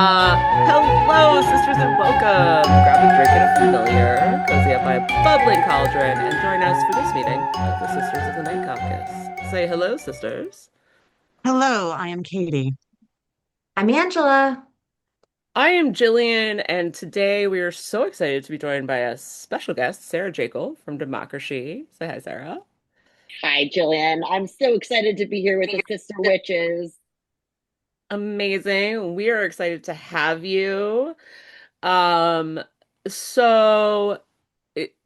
Hello, sisters, and welcome. Grab a drink and a familiar, cozy up by a bubbling cauldron, and join us for this meeting of the Sisters of the Night Caucus. Say hello, sisters. Hello, I am Katie. I'm Angela. I am Jillian, and today we are so excited to be joined by a special guest, Sarah Jakle from DemocraShe. Say hi, Sarah. Hi, Jillian. I'm so excited to be here with the Sister Witches. Amazing. We are excited to have you. Um, so it,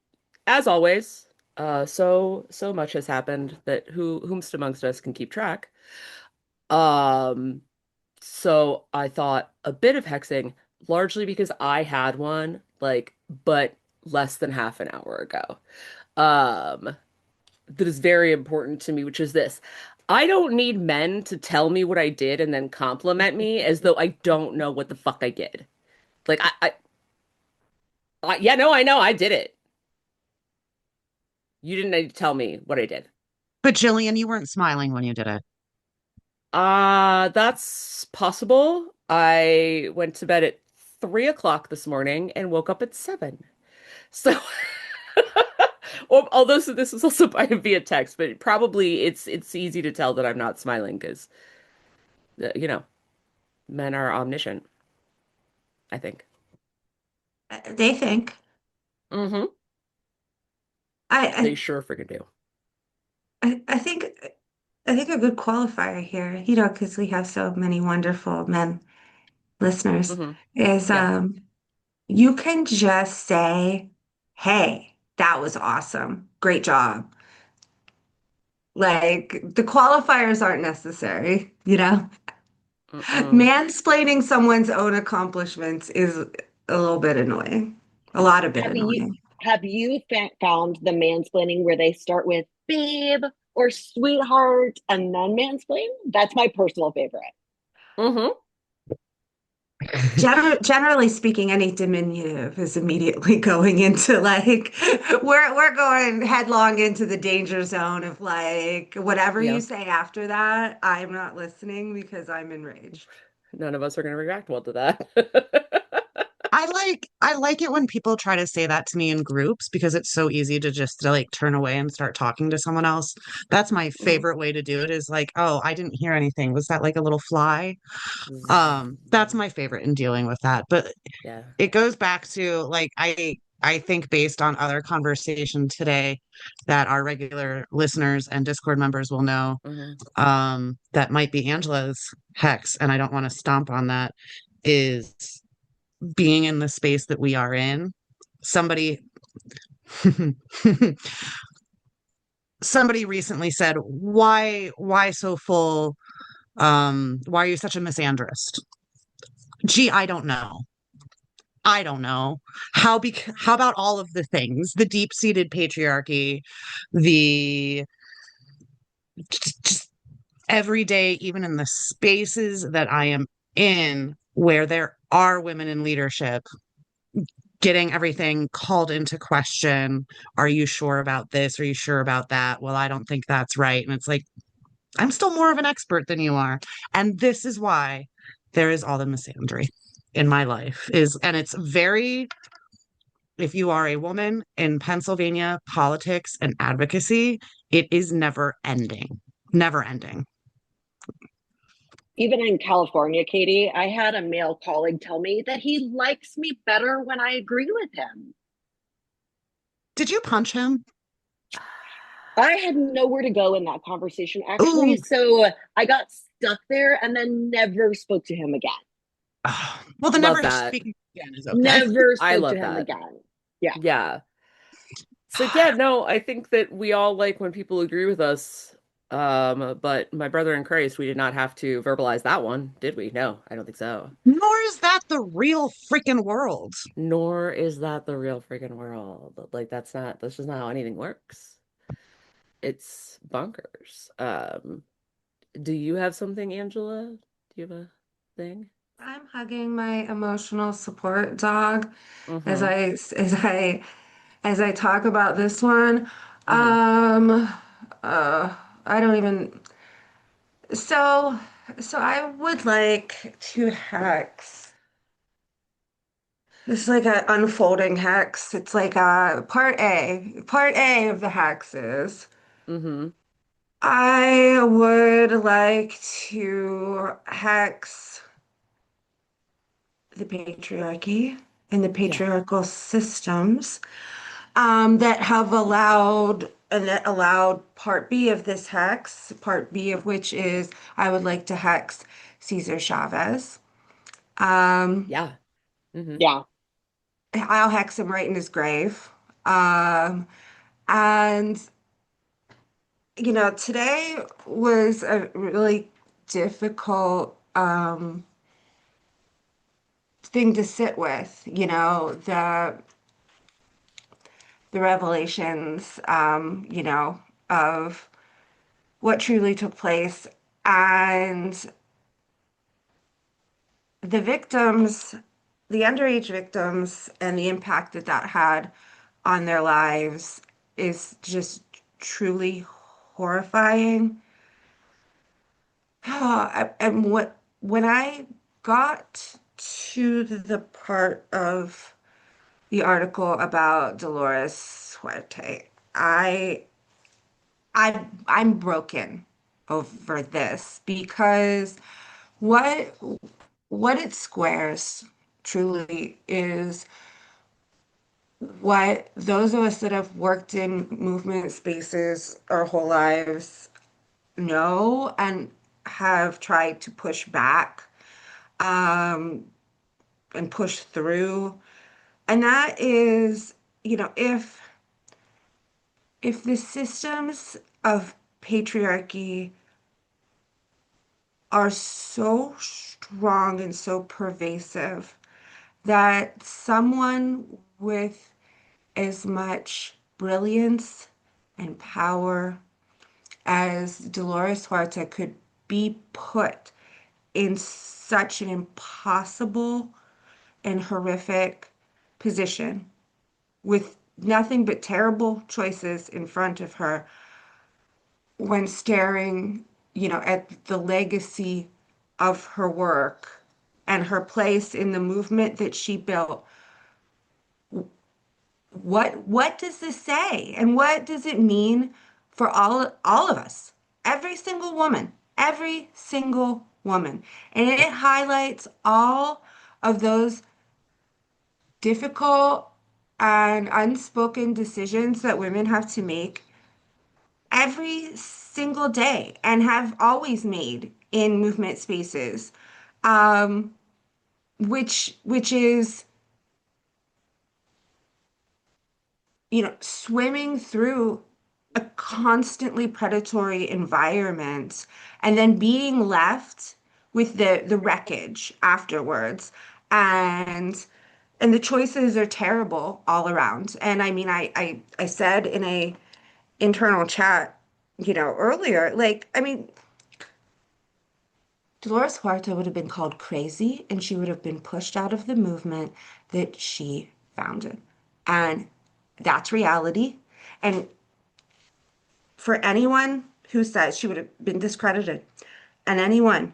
as always, so much has happened that whomst amongst us can keep track. Um, so I thought a bit of hexing, largely because I had one, but less than half an hour ago. Um, that is very important to me, which is this. I don't need men to tell me what I did and then compliment me as though I don't know what the fuck I did. Like yeah, no, I know I did it. You didn't need to tell me what I did. But Jillian, you weren't smiling when you did it. That's possible. I went to bed at 3 o'clock this morning and woke up at 7. So, although this was also by via text, but probably it's easy to tell that I'm not smiling because you know men are omniscient, I think. They think. Mm-hmm. They I, sure freaking do. I think I think a good qualifier here, because we have so many wonderful men listeners, Mm-hmm. is Yeah. you can just say, "Hey, that was awesome. Great job." Like the qualifiers aren't necessary. Mm-mm. Mansplaining someone's own accomplishments is a little bit annoying. A lot of bit Have you annoying. have you found the mansplaining where they start with babe or sweetheart and then mansplain? That's my personal favorite. Mm-hmm. Generally speaking, any diminutive is immediately going into like we're going headlong into the danger zone of like whatever you Yeah. say after that, I'm not listening because I'm enraged. None of us are going to react well to that. I like it when people try to say that to me in groups because it's so easy to just like turn away and start talking to someone else. That's my Mhm. favorite way to do it is like, "Oh, I didn't hear anything. Was that like a little fly?" That's Mm, my favorite in dealing with that. But yeah. it goes back to like I think based on other conversation today that our regular listeners and Discord members will know Hmm. that might be Angela's hex, and I don't want to stomp on that, is being in the space that we are in. Somebody somebody recently said, why so full? Why are you such a misandrist? Gee, I don't know. I don't know. How about all of the things? The deep-seated patriarchy, the just every day, even in the spaces that I am in where there are women in leadership, getting everything called into question. Are you sure about this? Are you sure about that? Well, I don't think that's right. And it's like, I'm still more of an expert than you are. And this is why there is all the misandry in my life is, and it's very, if you are a woman in Pennsylvania politics and advocacy, it is never ending, never ending. Even in California, Katie, I had a male colleague tell me that he likes me better when I agree with him. Did you punch him? I had nowhere to go in that conversation, actually. Ooh. So I got stuck there and then never spoke to him again. Well, the Love never that. speaking again is okay. Never I spoke to love him that. again. Yeah. Yeah. So yeah, no, I think that we all like when people agree with us. But my brother in Christ, we did not have to verbalize that one, did we? No, I don't think so. Nor is that the real freaking world. Nor is that the real freaking world. Like that's just not how anything works. It's bonkers. Do you have something, Angela? Do you have a thing? I'm hugging my emotional support dog as Mm-hmm. I talk about this one. Mm-hmm. Um, I don't even. So, so I would like to hex. It's like an unfolding hex. It's like part A. Part A of the hex is Mm-hmm. I would like to hex the patriarchy and the Yes. patriarchal systems that have allowed part B of this hex, part B of which is I would like to hex Cesar Chavez. Um, Yeah. Mm-hmm. Yeah. I'll hex him right in his grave. Um, and today was a really difficult thing to sit with, the revelations, of what truly took place and the victims, the underage victims, and the impact that that had on their lives is just truly horrifying. And when I got to the part of the article about Dolores Huerta, I'm broken over this because what what it squares truly is what those of us that have worked in movement spaces our whole lives know and have tried to push back um, and push through. And that is, if the systems of patriarchy are so strong and so pervasive that someone with as much brilliance and power as Dolores Huerta could be put in such an impossible and horrific position with nothing but terrible choices in front of her when staring, at the legacy of her work and her place in the movement that she built. What does this say? And what does it mean for all of us? Every single woman. And it highlights all of those difficult and unspoken decisions that women have to make every single day and have always made in movement spaces, um, which is, swimming through a constantly predatory environment and then being left with the wreckage afterwards. And the choices are terrible all around. And I mean, I said in a internal chat, earlier, like, I mean, Dolores Huerta would have been called crazy and she would have been pushed out of the movement that she founded. And that's reality. And for anyone who says she would have been discredited, and anyone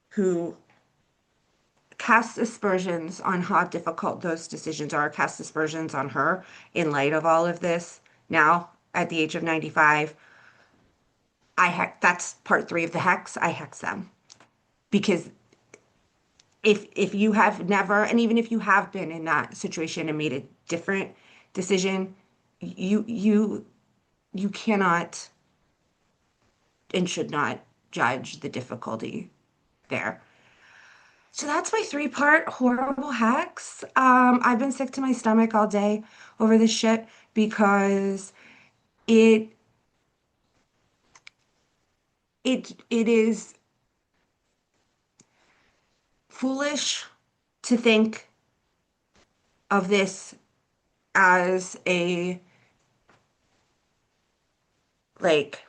who casts aspersions on how difficult those decisions are, casts aspersions on her in light of all of this, now at the age of 95, that's part three of the hex. I hex them because if you have never, and even if you have been in that situation and made a different decision, you cannot and should not judge the difficulty there. So that's my three-part horrible hacks. I've been sick to my stomach all day over this shit because it it is foolish to think of this as a like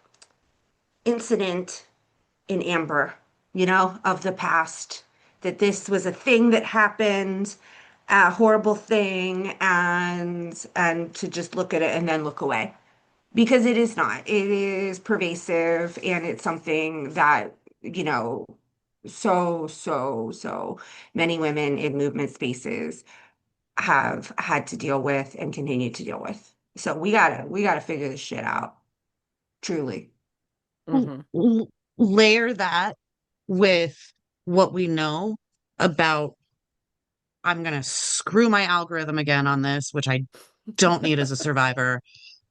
incident in amber, of the past, that this was a thing that happened, a horrible thing, and to just look at it and then look away. Because it is not. It is pervasive and it's something that, so many women in movement spaces have had to deal with and continue to deal with. So we gotta figure this shit out, truly. Hmm. Layer that with what we know about, I'm going to screw my algorithm again on this, which I don't need as a survivor,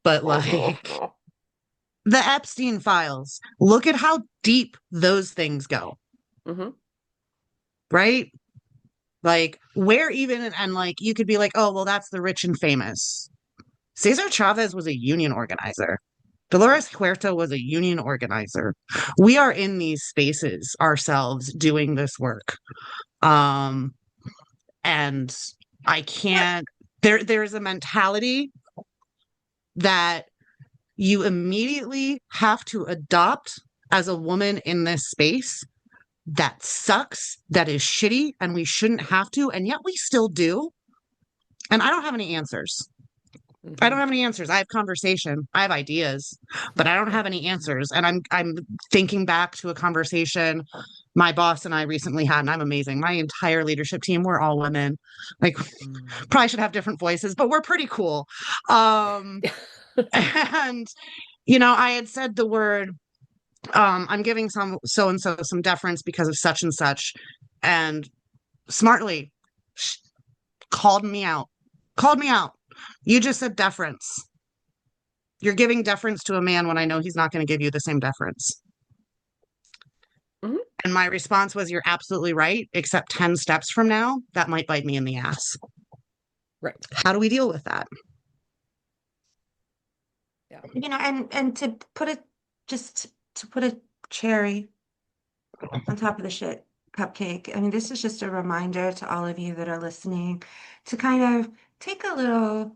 but like the Epstein files, look at how deep those things go, Hmm. right? Like, where even, and like, you could be like, oh, well, that's the rich and famous. Cesar Chavez was a union organizer. Dolores Huerta was a union organizer. We are in these spaces ourselves doing this work. Um, and I can't, there's a mentality that you immediately have to adopt as a woman in this space that sucks, that is shitty, and we shouldn't have to, and yet we still do. And I don't have any answers. I Hmm. don't have any answers. I have conversation. I have ideas, but I don't have any answers. And I'm thinking back to a conversation my boss and I recently had, and I'm amazing. My entire leadership team, we're all women. Like, probably should have different voices, but we're pretty cool. Um, and I had said the word, I'm giving some so and so some deference because of such and such, and smartly called me out. Called me out. You just said deference. You're giving deference to a man when I know he's not going to give you the same deference. Hmm. And my response was, you're absolutely right, except 10 steps from now, that might bite me in the ass. Right. How do we deal with that? Yeah. And to put it just to put a cherry on top of the shit cupcake. I mean, this is just a reminder to all of you that are listening to kind of take a little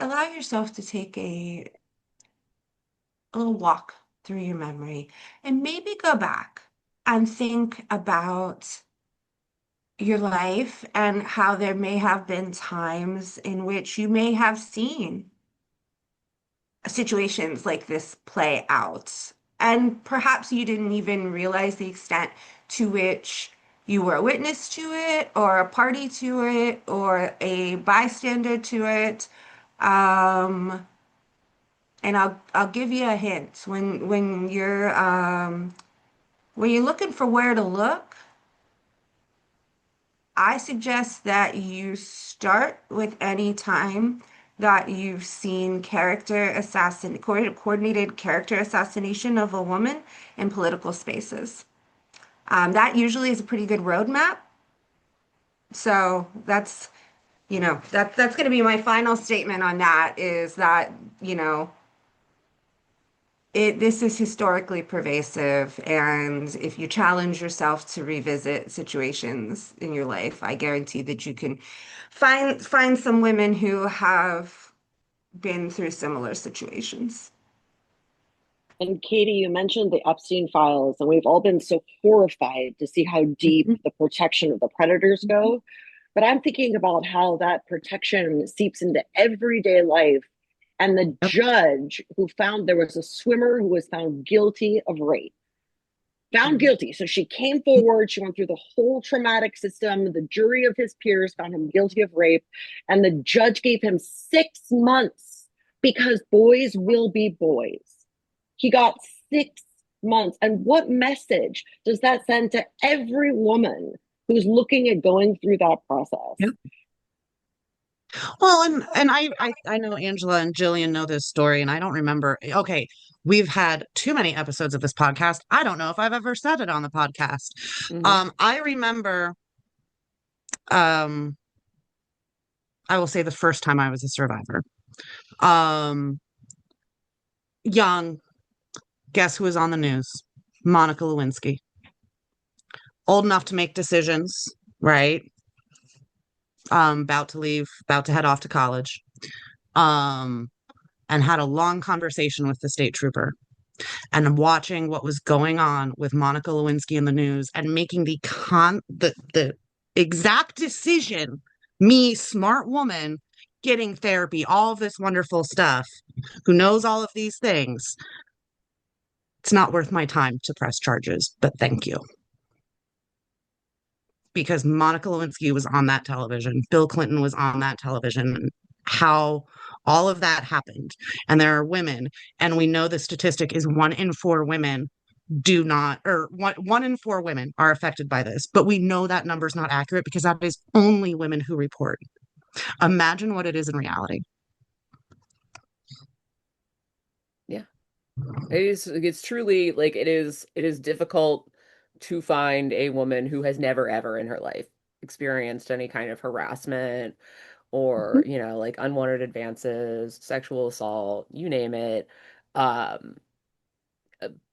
allow yourself to take a little walk through your memory and maybe go back and think about your life and how there may have been times in which you may have seen situations like this play out. And perhaps you didn't even realize the extent to which you were a witness to it, or a party to it, or a bystander to it. Um, and I'll give you a hint. When you're looking for where to look, I suggest that you start with any time that you've seen coordinated character assassination of a woman in political spaces. That usually is a pretty good roadmap. So that's going to be my final statement on that is that, you know, this is historically pervasive, and if you challenge yourself to revisit situations in your life, I guarantee that you can find some women who have been through similar situations. And Katie, you mentioned the Epstein files, and we've all been so horrified to see how deep Mhm. the protection of the predators go. But I'm thinking about how that protection seeps into everyday life. And the Yep. judge who found there was a swimmer who was found guilty of rape, found Hmm. guilty. So she came forward, she went through the whole traumatic system. The jury of his peers found him guilty of rape, and the judge gave him 6 months because boys will be boys. He got 6 months. And what message does that send to every woman who's looking at going through that process? Yep. Well, and I know Angela and Jillian know this story, and I don't remember. Okay, we've had too many episodes of this podcast. I don't know if I've ever said it on the podcast. Hmm. I remember, um, I will say the first time I was a survivor. Um, Young, guess who was on the news? Monica Lewinsky. Old enough to make decisions, right? About to leave, about to head off to college. Um, and had a long conversation with the state trooper and watching what was going on with Monica Lewinsky in the news and making the exact decision, me, smart woman, getting therapy, all of this wonderful stuff, who knows all of these things, It's not worth my time to press charges, but thank you. Because Monica Lewinsky was on that television, Bill Clinton was on that television, how all of that happened. And there are women, and we know the statistic is 1 in 4 women do not, or one in 4 women are affected by this, but we know that number is not accurate because that is only women who report. Imagine what it is in reality. Yeah. It's truly like it is difficult to find a woman who has never ever in her life experienced any kind of harassment or, like unwanted advances, sexual assault, you name it. Um,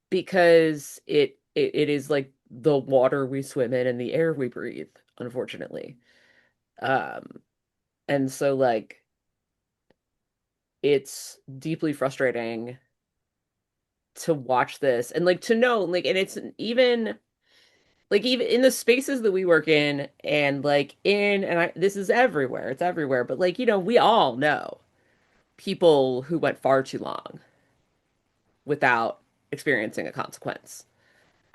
because it is like the water we swim in and the air we breathe, unfortunately. Um, and so like it's deeply frustrating to watch this and like to know like and it's even like even in the spaces that we work in and like in and this is everywhere, it's everywhere, but like we all know people who went far too long without experiencing a consequence.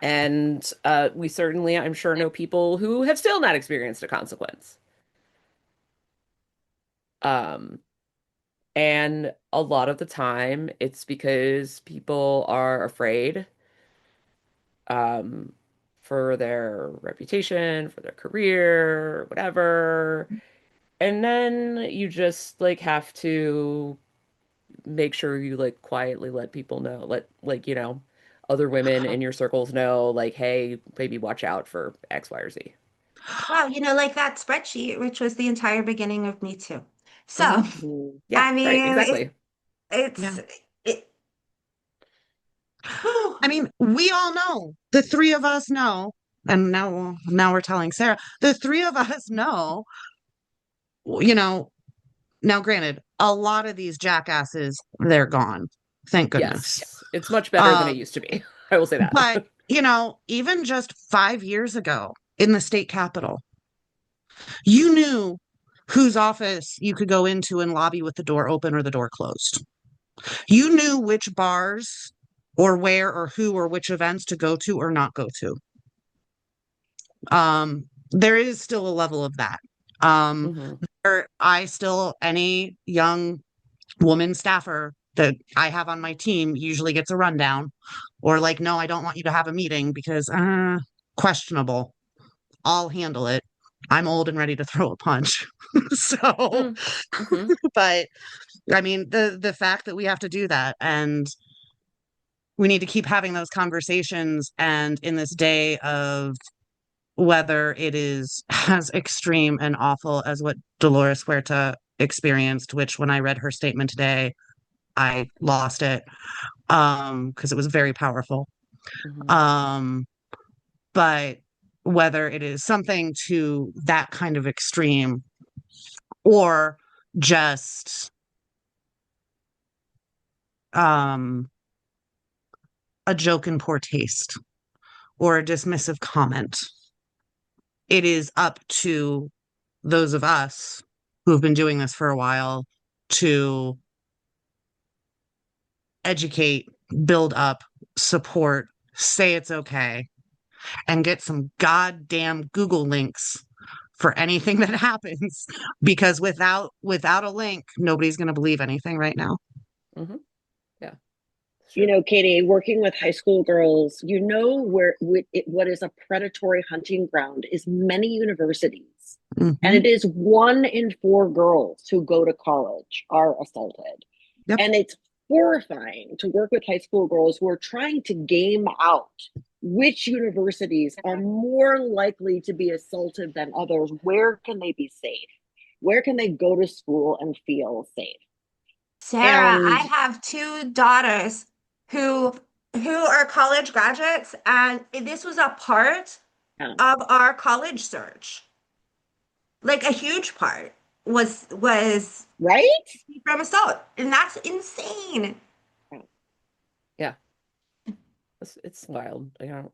And we certainly, I'm sure, know people who have still not experienced a consequence. Um, and a lot of the time, it's because people are afraid um, for their reputation, for their career, whatever. And then you just like have to make sure you like quietly let people know, let like, other women in your circles know, like, hey, maybe watch out for X, Y, or Z. Wow, like that spreadsheet, which was the entire beginning of Me Too. So, Hmm. Mm. Yeah, I right, mean, exactly. it's Yeah. it. I mean, we all know, the three of us know, and now we're telling Sarah, the three of us know, you know, now granted, a lot of these jackasses, they're gone. Thank goodness. Yes, it's much better than it Um, used to be. I will say that. but even just 5 years ago in the state capitol, you knew whose office you could go into and lobby with the door open or the door closed. You knew which bars or where or who or which events to go to or not go to. There is still a level of that. Hmm. I still, any young woman staffer that I have on my team usually gets a rundown or like, no, I don't want you to have a meeting because questionable. I'll handle it. I'm old and ready to throw a punch. So, Mm-hmm. but I mean, the fact that we have to do that and we need to keep having those conversations, and in this day of whether it is as extreme and awful as what Dolores Huerta experienced, which when I read her statement today, I lost it because it was very powerful. Hmm. Um, but whether it is something to that kind of extreme or just um, a joke in poor taste or a dismissive comment, it is up to those of us who have been doing this for a while to educate, build up, support, say it's okay, and get some goddamn Google links for anything that happens because without a link, nobody's going to believe anything right now. Hmm. Yeah, it's true. Katie, working with high school girls, what is a predatory hunting ground is many universities. And Hmm. it is 1 in 4 girls who go to college are assaulted. Yep. And it's horrifying to work with high school girls who are trying to game out which universities are more likely to be assaulted than others. Where can they be safe? Where can they go to school and feel safe? Sarah, And I have two daughters who who are college graduates, and this was a part yeah, of our college search. Like a huge part was right? from assault, and that's insane. Yeah, it's wild. I don't.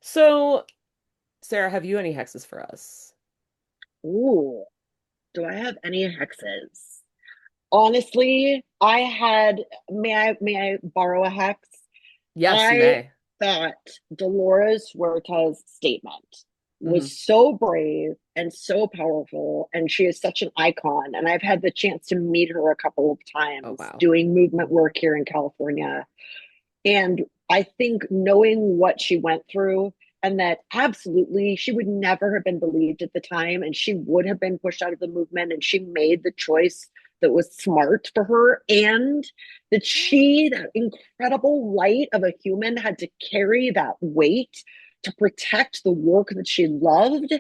So, Sarah, have you any hexes for us? Ooh, do I have any hexes? Honestly, I had, may I borrow a hex? Yes, you I may. thought Dolores Huerta's statement Hmm. was so brave and so powerful, and she is such an icon. And I've had the chance to meet her a couple of Oh, times wow. doing movement work here in California. And I think knowing what she went through, and that absolutely she would never have been believed at the time, and she would have been pushed out of the movement, and she made the choice that was smart for her, and that she, that incredible light of a human, had to carry that weight to protect the work that she loved.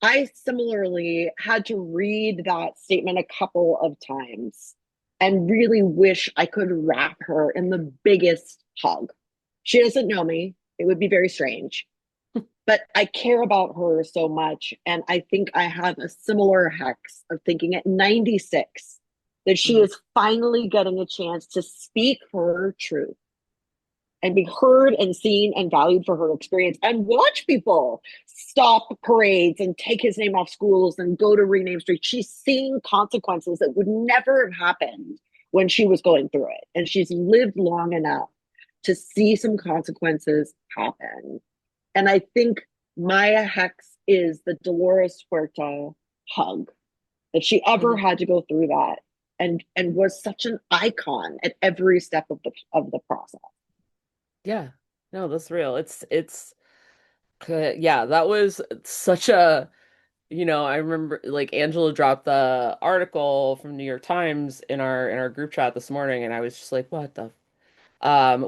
I similarly had to read that statement a couple of times and really wish I could wrap her in the biggest hug. She doesn't know me. It would be very strange, but I care about her so much. And I think I have a similar hex of thinking at 96 that she Hmm. is finally getting a chance to speak her truth and be heard and seen and valued for her experience, and watch people stop parades and take his name off schools and go to rename streets. She's seeing consequences that would never have happened when she was going through it. And she's lived long enough to see some consequences happen. And I think Maya Hex is the Dolores Huerta hug, that she ever Hmm. had to go through that, and was such an icon at every step of the process. Yeah. No, that's real. Yeah, that was such a, I remember like Angela dropped the article from New York Times in our group chat this morning, and I was just like, what the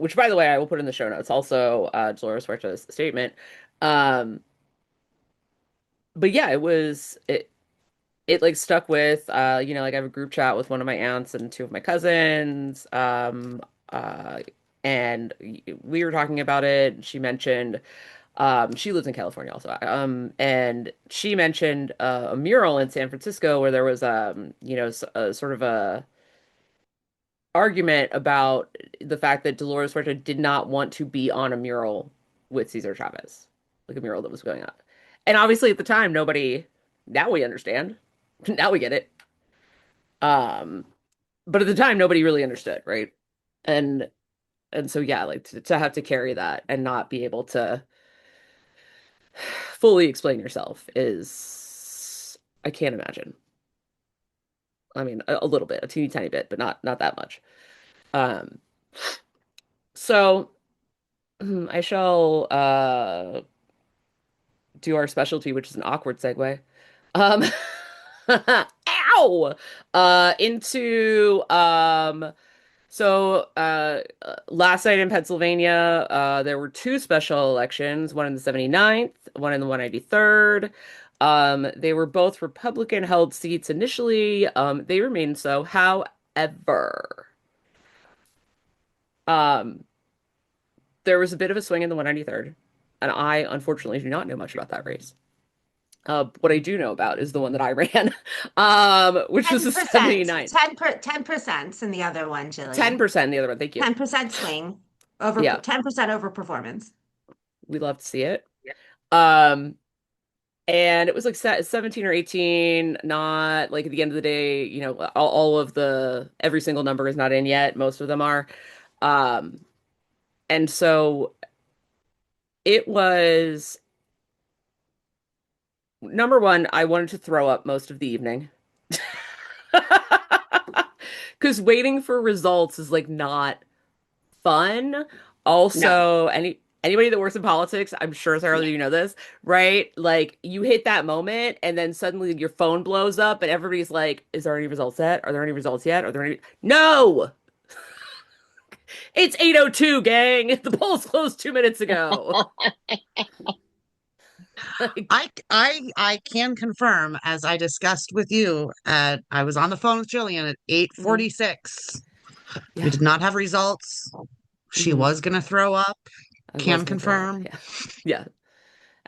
which by the way, I will put in the show notes also, Dolores Huerta's statement. Um, but yeah, it like stuck with like I have a group chat with one of my aunts and two of my cousins, uh and we were talking about it. She mentioned she lives in California also, and she mentioned a mural in San Francisco where there was a sort of a argument about the fact that Dolores Huerta did not want to be on a mural with Cesar Chavez, like a mural that was going up. And obviously at the time, nobody, now we understand. Now we get it. Um, but at the time, nobody really understood, right? And and so yeah, like to have to carry that and not be able to fully explain yourself is, I can't imagine. I mean, a little bit, a teeny tiny bit, but not that much. Um, so I shall do our specialty, which is an awkward segue. Um, ow! Into last night in Pennsylvania, there were two special elections, one in the 79th, one in the 193rd. They were both Republican held seats initially. They remain so. However, um, there was a bit of a swing in the 193rd, and I unfortunately do not know much about that race. What I do know about is the one that I ran, which was the 10%, 79th. 10% in the other one, Jillian. 10% the other one. Thank you. 10% swing over Yeah, 10% over performance. we love to see it. Um, and it was like 17 or 18, not like at the end of the day, all of every single number is not in yet. Most of them are. Um, and so it was number one, I wanted to throw up most of the evening. Because waiting for results is like not fun. No. Also, anybody that works in politics, I'm sure Sarah, you know this, right? Like you hit that moment and then suddenly your phone blows up and everybody's like, "Is there any results yet? Are there any results yet? Are there any?" No! It's 8:02, gang. The polls closed 2 minutes ago. Like, I can confirm, as I discussed with you, I was on the phone with Jillian at mhm. 8:46. We Yeah. did not have results. She Hmm. was gonna throw up. I was Can gonna throw up. confirm. Yeah. Yeah.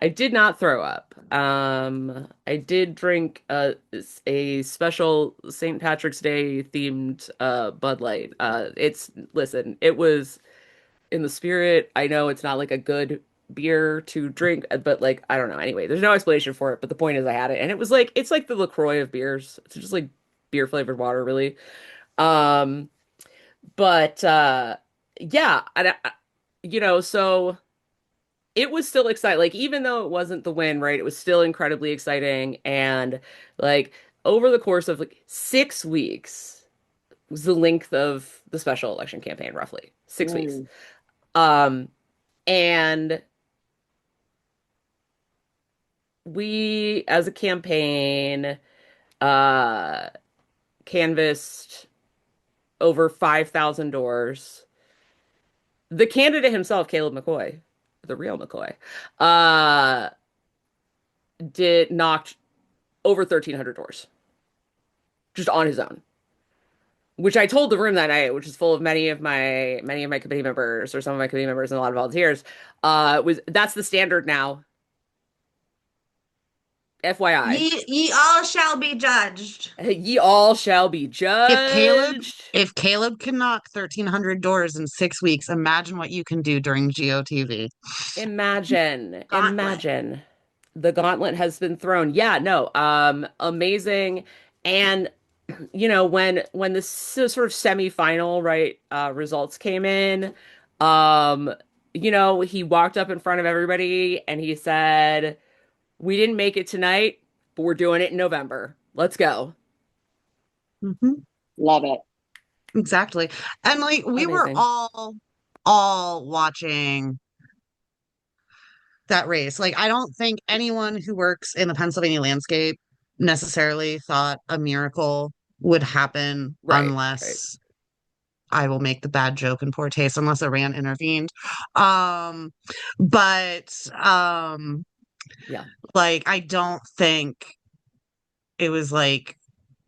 I did not throw up. I did drink a special St. Patrick's Day themed Bud Light. Listen, it was in the spirit. I know it's not like a good beer to drink, but like I don't know. Anyway, there's no explanation for it, but the point is I had it and it was like it's like the LaCroix of beers. It's just like beer flavored water, really. Um, but yeah, so it was still exciting. Like even though it wasn't the win, right? It was still incredibly exciting. And like over the course of like 6 weeks was the length of the special election campaign, roughly 6 weeks. Mm. Um, and we as a campaign uh canvassed over 5,000 doors. The candidate himself, Caleb McCoy, the real McCoy, uh, did knocked over 1,300 doors just on his own. Which I told the room that night, which is full of many of my committee members or some of my committee members and a lot of volunteers, was that's the standard now. FYI, Ye all shall be judged. ye all shall be If Caleb, judged. if Caleb can knock 1,300 doors in 6 weeks, imagine what you can do during GOTV. Gauntlet. Imagine. The gauntlet has been thrown. Yeah, no, amazing. And when the sort of semifinal, right, results came in, um, he walked up in front of everybody and he said, "We didn't make it tonight, but we're doing it in November. Let's go." Mhm. Love it. Exactly. And like we were Amazing. all watching that race. Like I don't think anyone who works in the Pennsylvania landscape necessarily thought a miracle would happen Right, right. unless I will make the bad joke in poor taste unless Iran intervened. Um but Yeah, like I don't think it was like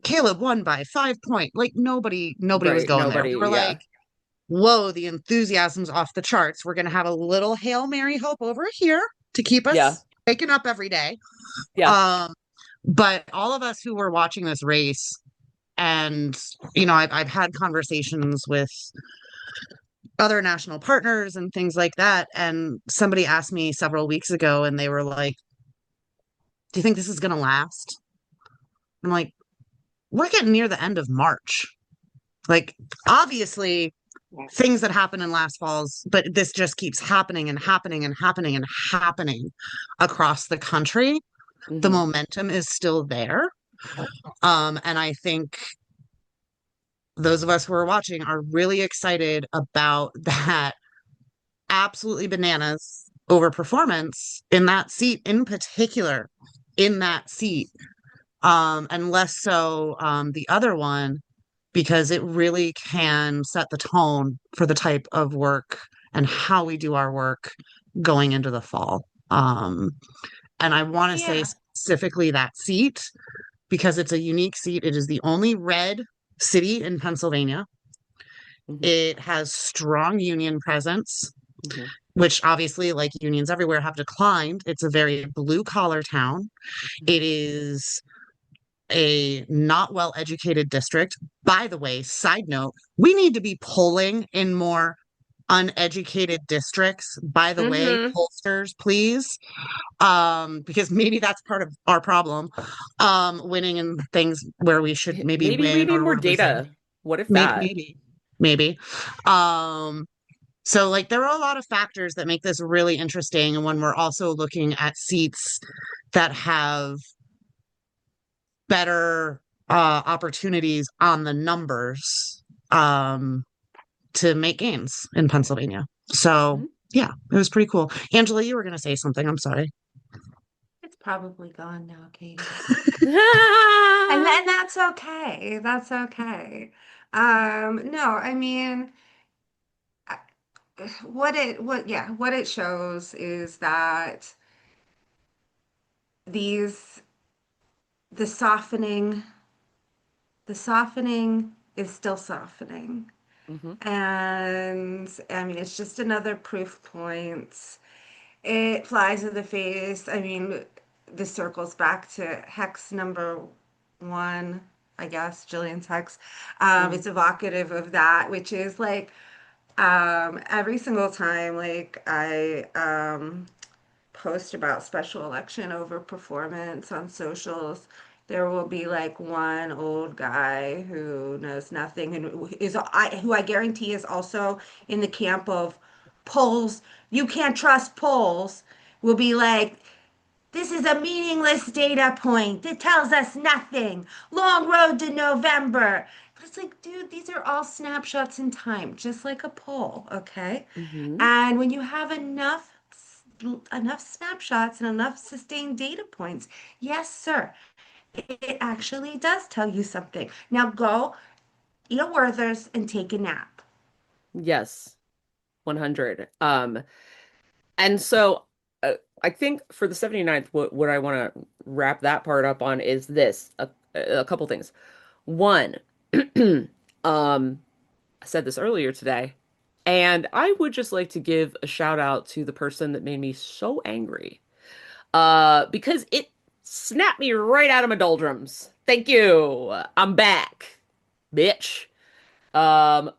Caleb won by 5 point. Like nobody was right. going there. We Nobody, were yeah, like, whoa, the enthusiasm's off the charts. We're gonna have a little Hail Mary hope over here to keep yeah, us waking up every day. yeah. Um, but all of us who were watching this race, and I've had conversations with other national partners and things like that. And somebody asked me several weeks ago, and they were like, "Do you think this is gonna last?" I'm like, "We're getting near the end of March. Like, obviously, Yeah. things that happen in last falls, but this just keeps happening and happening and happening and happening across the country. The Hmm. momentum is still there. And I think those of us who are watching are really excited about that absolutely bananas over performance in that seat in particular, in that seat. And less so the other one because it really can set the tone for the type of work and how we do our work going into the fall. And I want to say Yeah. specifically that seat because it's a unique seat. It is the only red city in Pennsylvania. Hmm. It has strong union presence, Hmm. which obviously, like unions everywhere, have declined. It's a very blue collar town. Hmm. It is a not well educated district. By the way, side note, we need to be polling in more uneducated districts. By the way, Hmm. pollsters, please. Because maybe that's part of our problem. Winning in things where we should maybe Maybe we win need or more we're losing. data. What if Maybe, that? maybe, maybe. Um, so like there are a lot of factors that make this really interesting. And when we're also looking at seats that have better opportunities on the numbers to make gains in Pennsylvania. So, Mhm. yeah, it was pretty cool. Angela, you were going to say something. I'm sorry. It's probably gone now, Katie. And that's okay. That's okay. No, I mean, I- what it shows is that these the softening the softening is still softening. Hmm. And I mean, it's just another proof point. It flies in the face. I mean, this circles back to hex number one, I guess, Jillian's hex. Hmm. It's evocative of that, which is like every single time, like I post about special election over performance on socials, there will be like one old guy who knows nothing and who I guarantee is also in the camp of polls. You can't trust polls. Will be like, this is a meaningless data point. It tells us nothing. Long road to November. But it's like, dude, these are all snapshots in time, just like a poll, okay? Hmm. And when you have enough snapshots and enough sustained data points, yes, sir, it actually does tell you something. Now go eat a Werther's and take a nap. Yes, 100. And so I think for the 79th, what I want to wrap that part up on is this, a couple things. One, um, I said this earlier today, and I would just like to give a shout out to the person that made me so angry. Because it snapped me right out of my doldrums. Thank you. I'm back, bitch.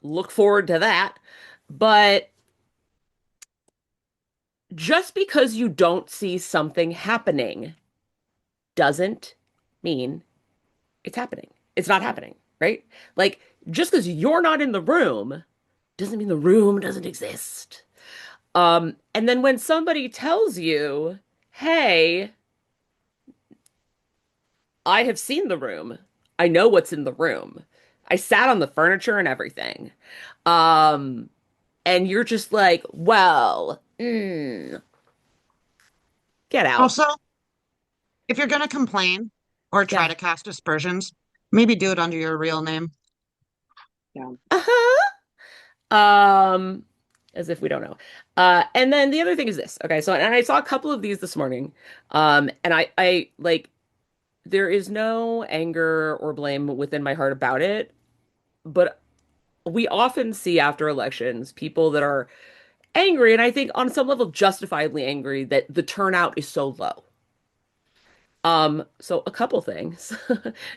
Look forward to that. But just because you don't see something happening doesn't mean it's happening. It's not happening, right? Like, just because you're not in the room doesn't mean the room doesn't exist. And then when somebody tells you, hey, I have seen the room, I know what's in the room, I sat on the furniture and everything. Um, and you're just like, well, get out. Also, if you're going to complain or try Yeah. to cast aspersions, maybe do it under your real name. Yeah. Uh-huh. Um, as if we don't know. And then the other thing is this. Okay, so and I saw a couple of these this morning. And I like there is no anger or blame within my heart about it, but we often see after elections people that are angry, and I think on some level justifiably angry that the turnout is so low. So a couple things.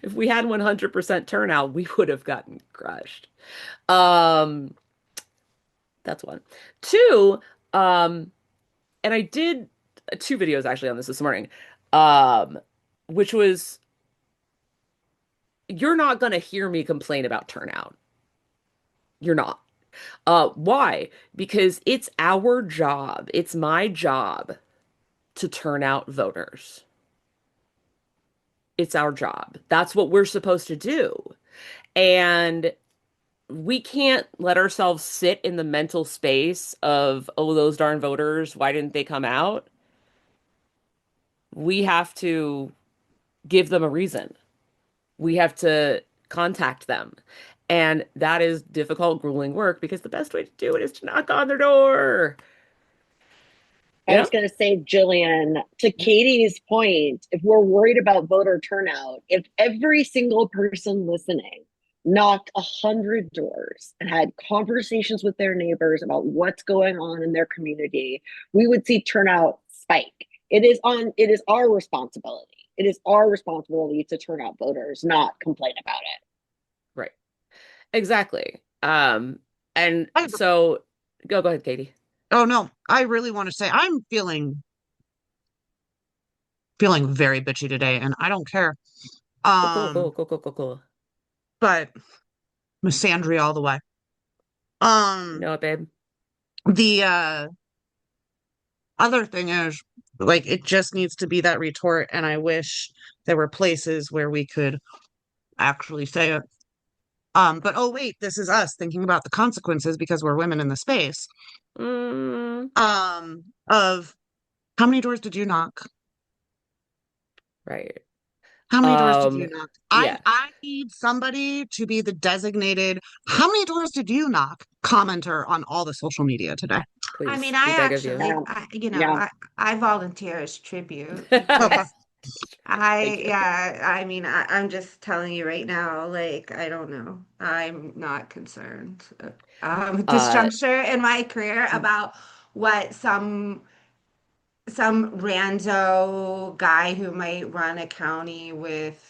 If we had 100% turnout, we would have gotten crushed. Um, that's one. Two, um, and I did two videos actually on this morning, um, which was you're not gonna hear me complain about turnout. You're not. Why? Because it's our job. It's my job to turn out voters. It's our job. That's what we're supposed to do. And we can't let ourselves sit in the mental space of, oh, those darn voters, why didn't they come out? We have to give them a reason. We have to contact them. And that is difficult, grueling work because the best way to do it is to knock on their door. I You was know? going to say, Jillian, to Katie's point, if we're worried about voter turnout, if every single person listening knocked 100 doors and had conversations with their neighbors about what's going on in their community, we would see turnout spike. It is our responsibility. It is our responsibility to turn out voters, not complain about it. Right. Exactly. And I, so go ahead, Katie. oh no, I really want to say I'm feeling very bitchy today, and I don't care. Cool, cool, Um, cool, cool, cool, cool, cool. but misandry all the way. You Um, know what, babe? the other thing is, like, it just needs to be that retort, and I wish there were places where we could actually say it. But oh wait, this is us thinking about the consequences because we're women in the space. Mm, Of how many doors did you knock? right. How many doors did you Um, knock? I yeah, I need somebody to be the designated. How many doors did you knock? Commenter on all the social media today. I mean, please. We beg of you. Yeah. I volunteer as tribute Okay. because Thank you. I mean, I'm just telling you right now, like, I don't know. I'm not concerned. With this Uh, juncture in my career about what some rando guy who might run a county with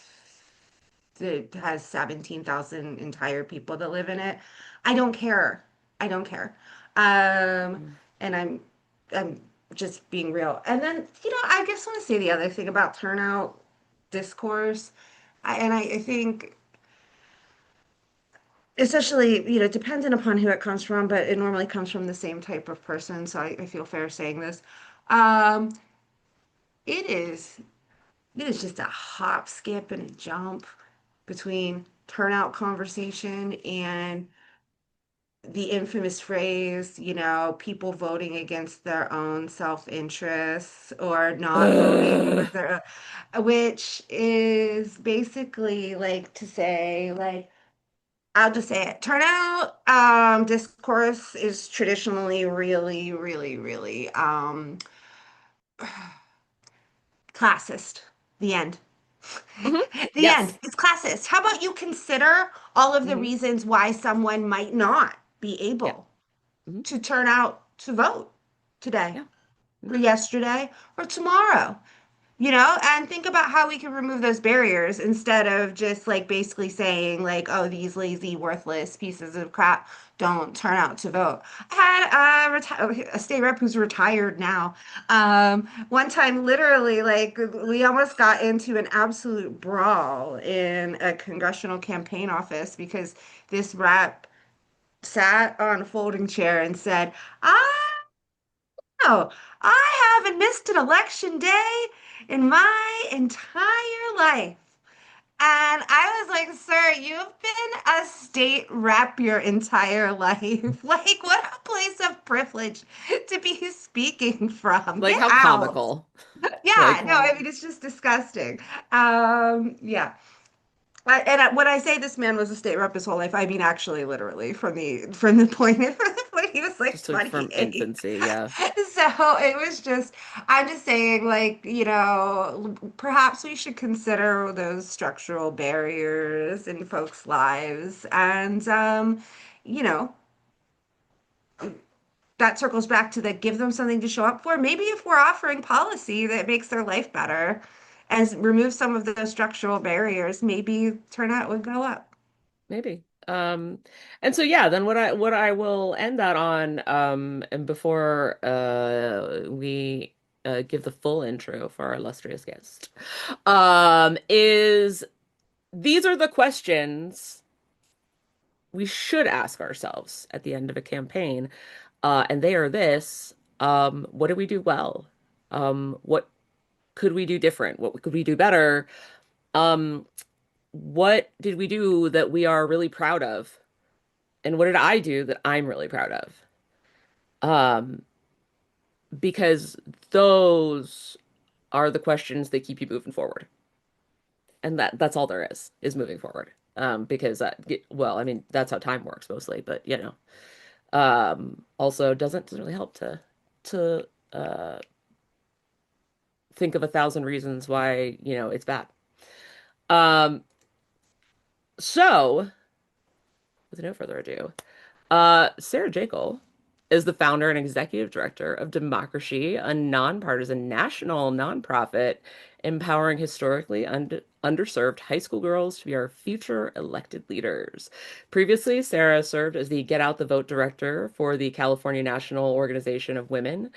that has 17,000 entire people that live in it. I don't care. I don't care. Um, and I'm just being real. And then, I just want to say the other thing about turnout discourse. I think, especially, dependent upon who it comes from, but it normally comes from the same type of person. So I feel fair saying this. Um, it is, it is just a hop, skip, and a jump between turnout conversation and the infamous phrase, people voting against their own self-interests or not voting Ugh. with their, which is basically like to say, like, I'll just say it. Turnout discourse is traditionally really, really, really classist. The end. Hmm. The end. Yes. It's classist. How about you consider all of the Hmm. reasons why someone might not be Yeah. able Hmm. to turn out to vote today Yeah. or Hmm. yesterday or tomorrow? And think about how we can remove those barriers instead of just like basically saying like, oh, these lazy, worthless pieces of crap don't turn out to vote. I had a state rep who's retired now. One time, literally, like we almost got into an absolute brawl in a congressional campaign office because this rep sat on a folding chair and said, "I no, I haven't missed an election day in my entire life." And I was like, sir, you've been a state rep your entire life. Like, what a place of privilege to be speaking from. Like Get how out. comical. Yeah, Like, no, I mean, it's just disgusting. Yeah. When I say this man was a state rep his whole life, I mean actually, literally, from the point of when he was like just like from 28. infancy. Yeah. So it was just, I'm just saying, like, perhaps we should consider those structural barriers in folks' lives. And, you know, that circles back to the give them something to show up for. Maybe if we're offering policy that makes their life better and remove some of those structural barriers, maybe turnout would go up. Maybe. And so yeah, then what I will end that on, and before we give the full intro for our illustrious guest, is these are the questions we should ask ourselves at the end of a campaign. And they are this, what did we do well? What could we do different? What could we do better? Um, what did we do that we are really proud of? And what did I do that I'm really proud of? Um, because those are the questions that keep you moving forward. And that's all there is moving forward. Because well, I mean, that's how time works mostly, but also doesn't really help to uh think of 1,000 reasons why, it's bad. Um, so with no further ado, Sarah Jakle is the founder and executive director of DemocraShe, a nonpartisan national nonprofit empowering historically underserved high school girls to be our future elected leaders. Previously, Sarah served as the Get Out the Vote director for the California National Organization of Women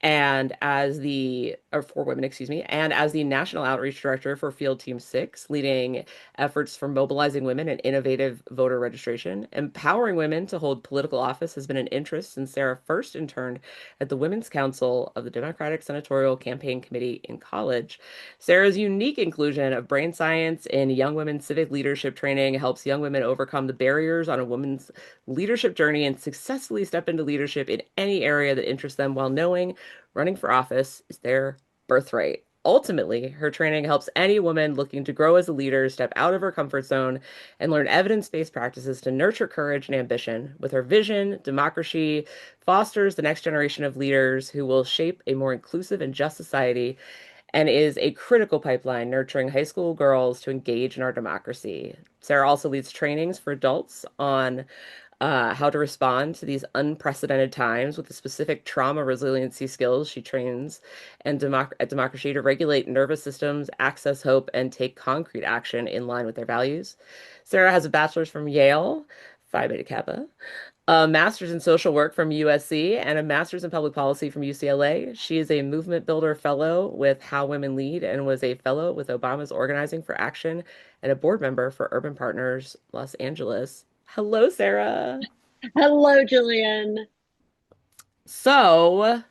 and as the or for women, excuse me, and as the national outreach director for Field Team 6, leading efforts for mobilizing women and innovative voter registration. Empowering women to hold political office has been an interest since Sarah first interned at the Women's Council of the Democratic Senatorial Campaign Committee in college. Sarah's unique inclusion of brain science in young women's civic leadership training helps young women overcome the barriers on a woman's leadership journey and successfully step into leadership in any area that interests them while knowing running for office is their birthright. Ultimately, her training helps any woman looking to grow as a leader step out of her comfort zone and learn evidence-based practices to nurture courage and ambition. With her vision, DemocraShe fosters the next generation of leaders who will shape a more inclusive and just society and is a critical pipeline nurturing high school girls to engage in our democracy. Sarah also leads trainings for adults on how to respond to these unprecedented times with the specific trauma resiliency skills she trains at DemocraShe to regulate nervous systems, access hope, and take concrete action in line with their values. Sarah has a bachelor's from Yale Phi Beta Kappa, a master's in social work from USC, and a master's in public policy from UCLA. She is a movement builder fellow with How Women Lead and was a fellow with Obama's Organizing for Action and a board member for Urban Partners Los Angeles. Hello, Sarah. Hello, Jillian. So,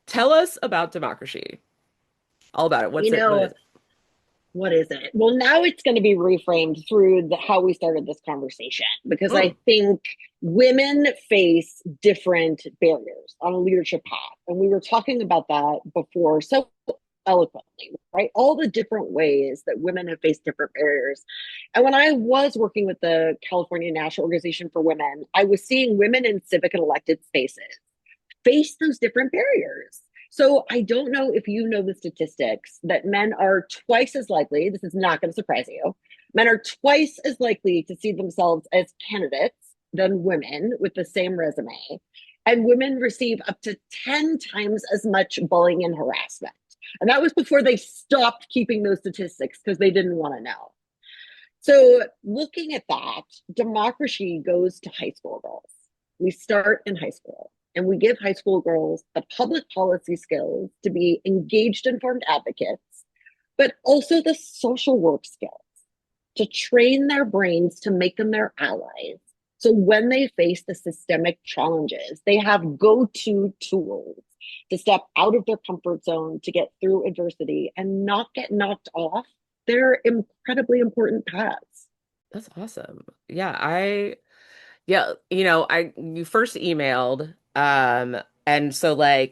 tell us about democracy. All about it. You What's it? What is know, it? what is it? Well, now it's going to be reframed through how we started this conversation, because I Mm, think women face different barriers on a leadership path. And we were talking about that before so eloquently, right? All the different ways that women have faced different barriers. And when I was working with the California National Organization for Women, I was seeing women in civic and elected spaces face those different barriers. So I don't know if you know the statistics that men are twice as likely, this is not going to surprise you, men are twice as likely to see themselves as candidates than women with the same resume. And women receive up to 10 times as much bullying and harassment. And that was before they stopped keeping those statistics because they didn't want to know. So, looking at that, democracy goes to high school girls. We start in high school and we give high school girls the public policy skills to be engaged, informed advocates, but also the social work skills to train their brains to make them their allies. So, when they face the systemic challenges, they have go to tools to step out of their comfort zone to get through adversity and not get knocked off their incredibly important paths. that's awesome. I you first emailed, and so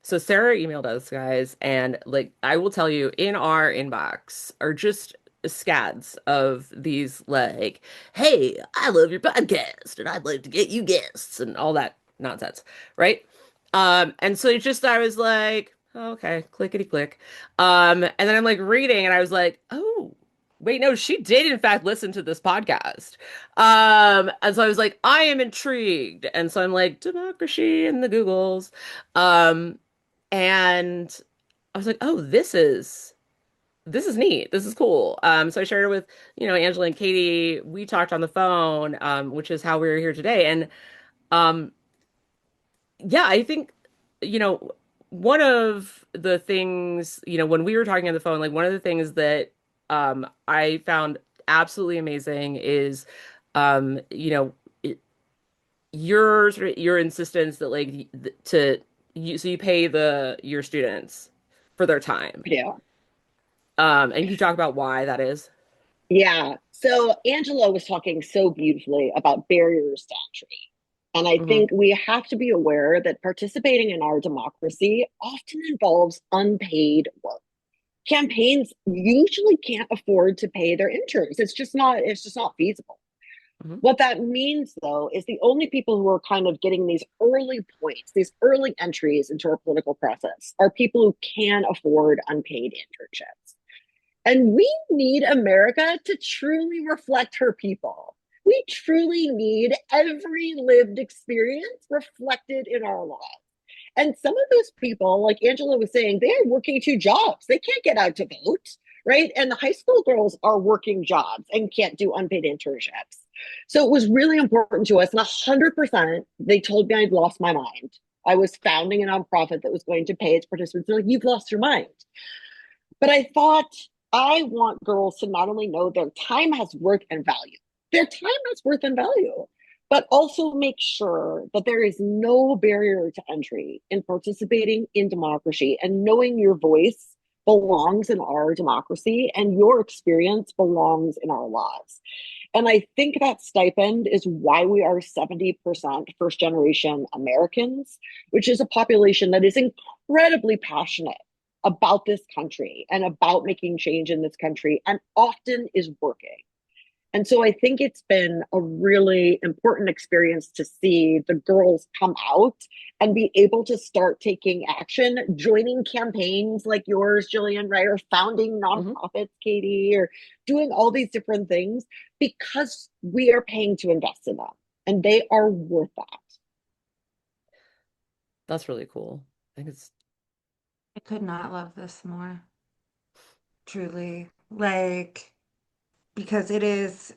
so Sarah emailed us guys, and like I will tell you, in our inbox are just scads of these like, hey, I love your podcast, and I'd like to get you guests, and all that nonsense, right? And so it's just I was like, oh, okay, clickety click, and then I'm like reading, and I was like, oh. Wait, no, she did in fact listen to this podcast. And so I was like, I am intrigued. And so I'm like, democracy in the Googles. Um, and I was like, oh, this is neat. This is cool. So I shared it with, Angela and Katie. We talked on the phone, which is how we were here today. And um, yeah, I think, you know, one of the things, when we were talking on the phone, like one of the things that I found absolutely amazing is it, your insistence that like to you so you pay your students for their time. Yeah. And you talk about why that is. Yeah. So Angela was talking so beautifully about barriers to entry. And I Hmm. think we have to be aware that participating in our democracy often involves unpaid work. Campaigns usually can't afford to pay their interns. It's just not feasible. Hmm. What that means, though, is the only people who are kind of getting these early points, these early entries into our political process, are people who can afford unpaid internships. And we need America to truly reflect her people. We truly need every lived experience reflected in our laws. And some of those people, like Angela was saying, they are working two jobs. They can't get out to vote, right? And the high school girls are working jobs and can't do unpaid internships. So it was really important to us. And 100%, they told me I'd lost my mind. I was founding a nonprofit that was going to pay its participants. They're like, you've lost your mind. But I thought, I want girls to not only know their time has worth and value, their time has worth and value, but also make sure that there is no barrier to entry in participating in democracy and knowing your voice belongs in our democracy and your experience belongs in our laws. And I think that stipend is why we are 70% first generation Americans, which is a population that is incredibly passionate about this country and about making change in this country and often is working. And so I think it's been a really important experience to see the girls come out and be able to start taking action, joining campaigns like yours, Jillian, right? Or founding Hmm. nonprofits, Katie, or doing all these different things because we are paying to invest in them and they are worth that. That's really cool. I think it's I could not love this more, truly. Like, because it is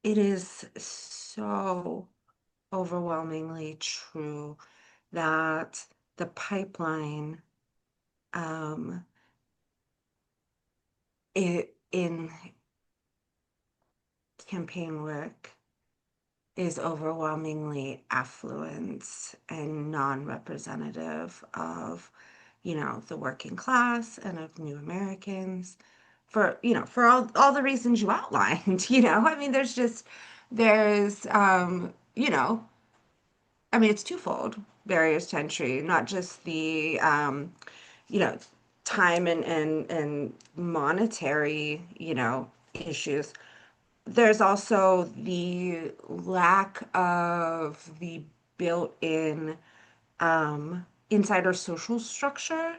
it is so overwhelmingly true that the pipeline um, in campaign work is overwhelmingly affluent and non-representative of, the working class and of new Americans for, for all the reasons you outlined, I mean, there's it's twofold barriers to entry, not just the, you know, time and monetary, issues. There's also the lack of the built-in insider social structure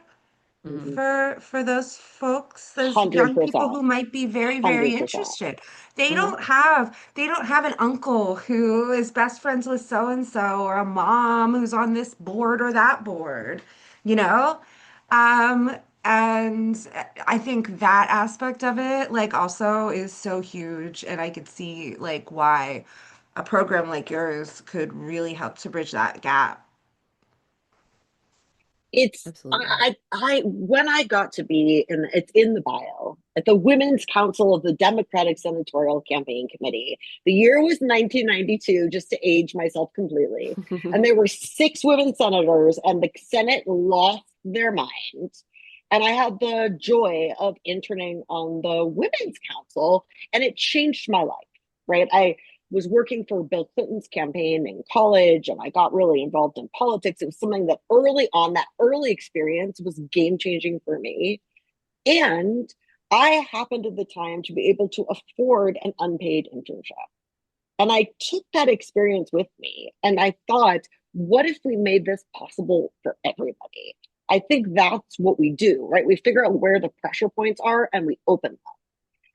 Hmm. for those folks, those young people 100%. who might be very, very 100%. interested. They Hmm. don't have they don't have an uncle who is best friends with so and so, or a mom who's on this board or that board, you know? Um, and I think that aspect of it, like, also is so huge, and I could see like why a program like yours could really help to bridge that gap. It's Absolutely. when I got to be in, it's in the bio at the Women's Council of the Democratic Senatorial Campaign Committee. The year was 1992, just to age myself completely. And there were six women senators, and the Senate lost their mind. And I had the joy of interning on the Women's Council, and it changed my life, right? I was working for Bill Clinton's campaign in college, and I got really involved in politics. It was something that early on, that early experience was game changing for me. And I happened at the time to be able to afford an unpaid internship. And I took that experience with me and I thought, what if we made this possible for everybody? I think that's what we do, right? We figure out where the pressure points are and we open them.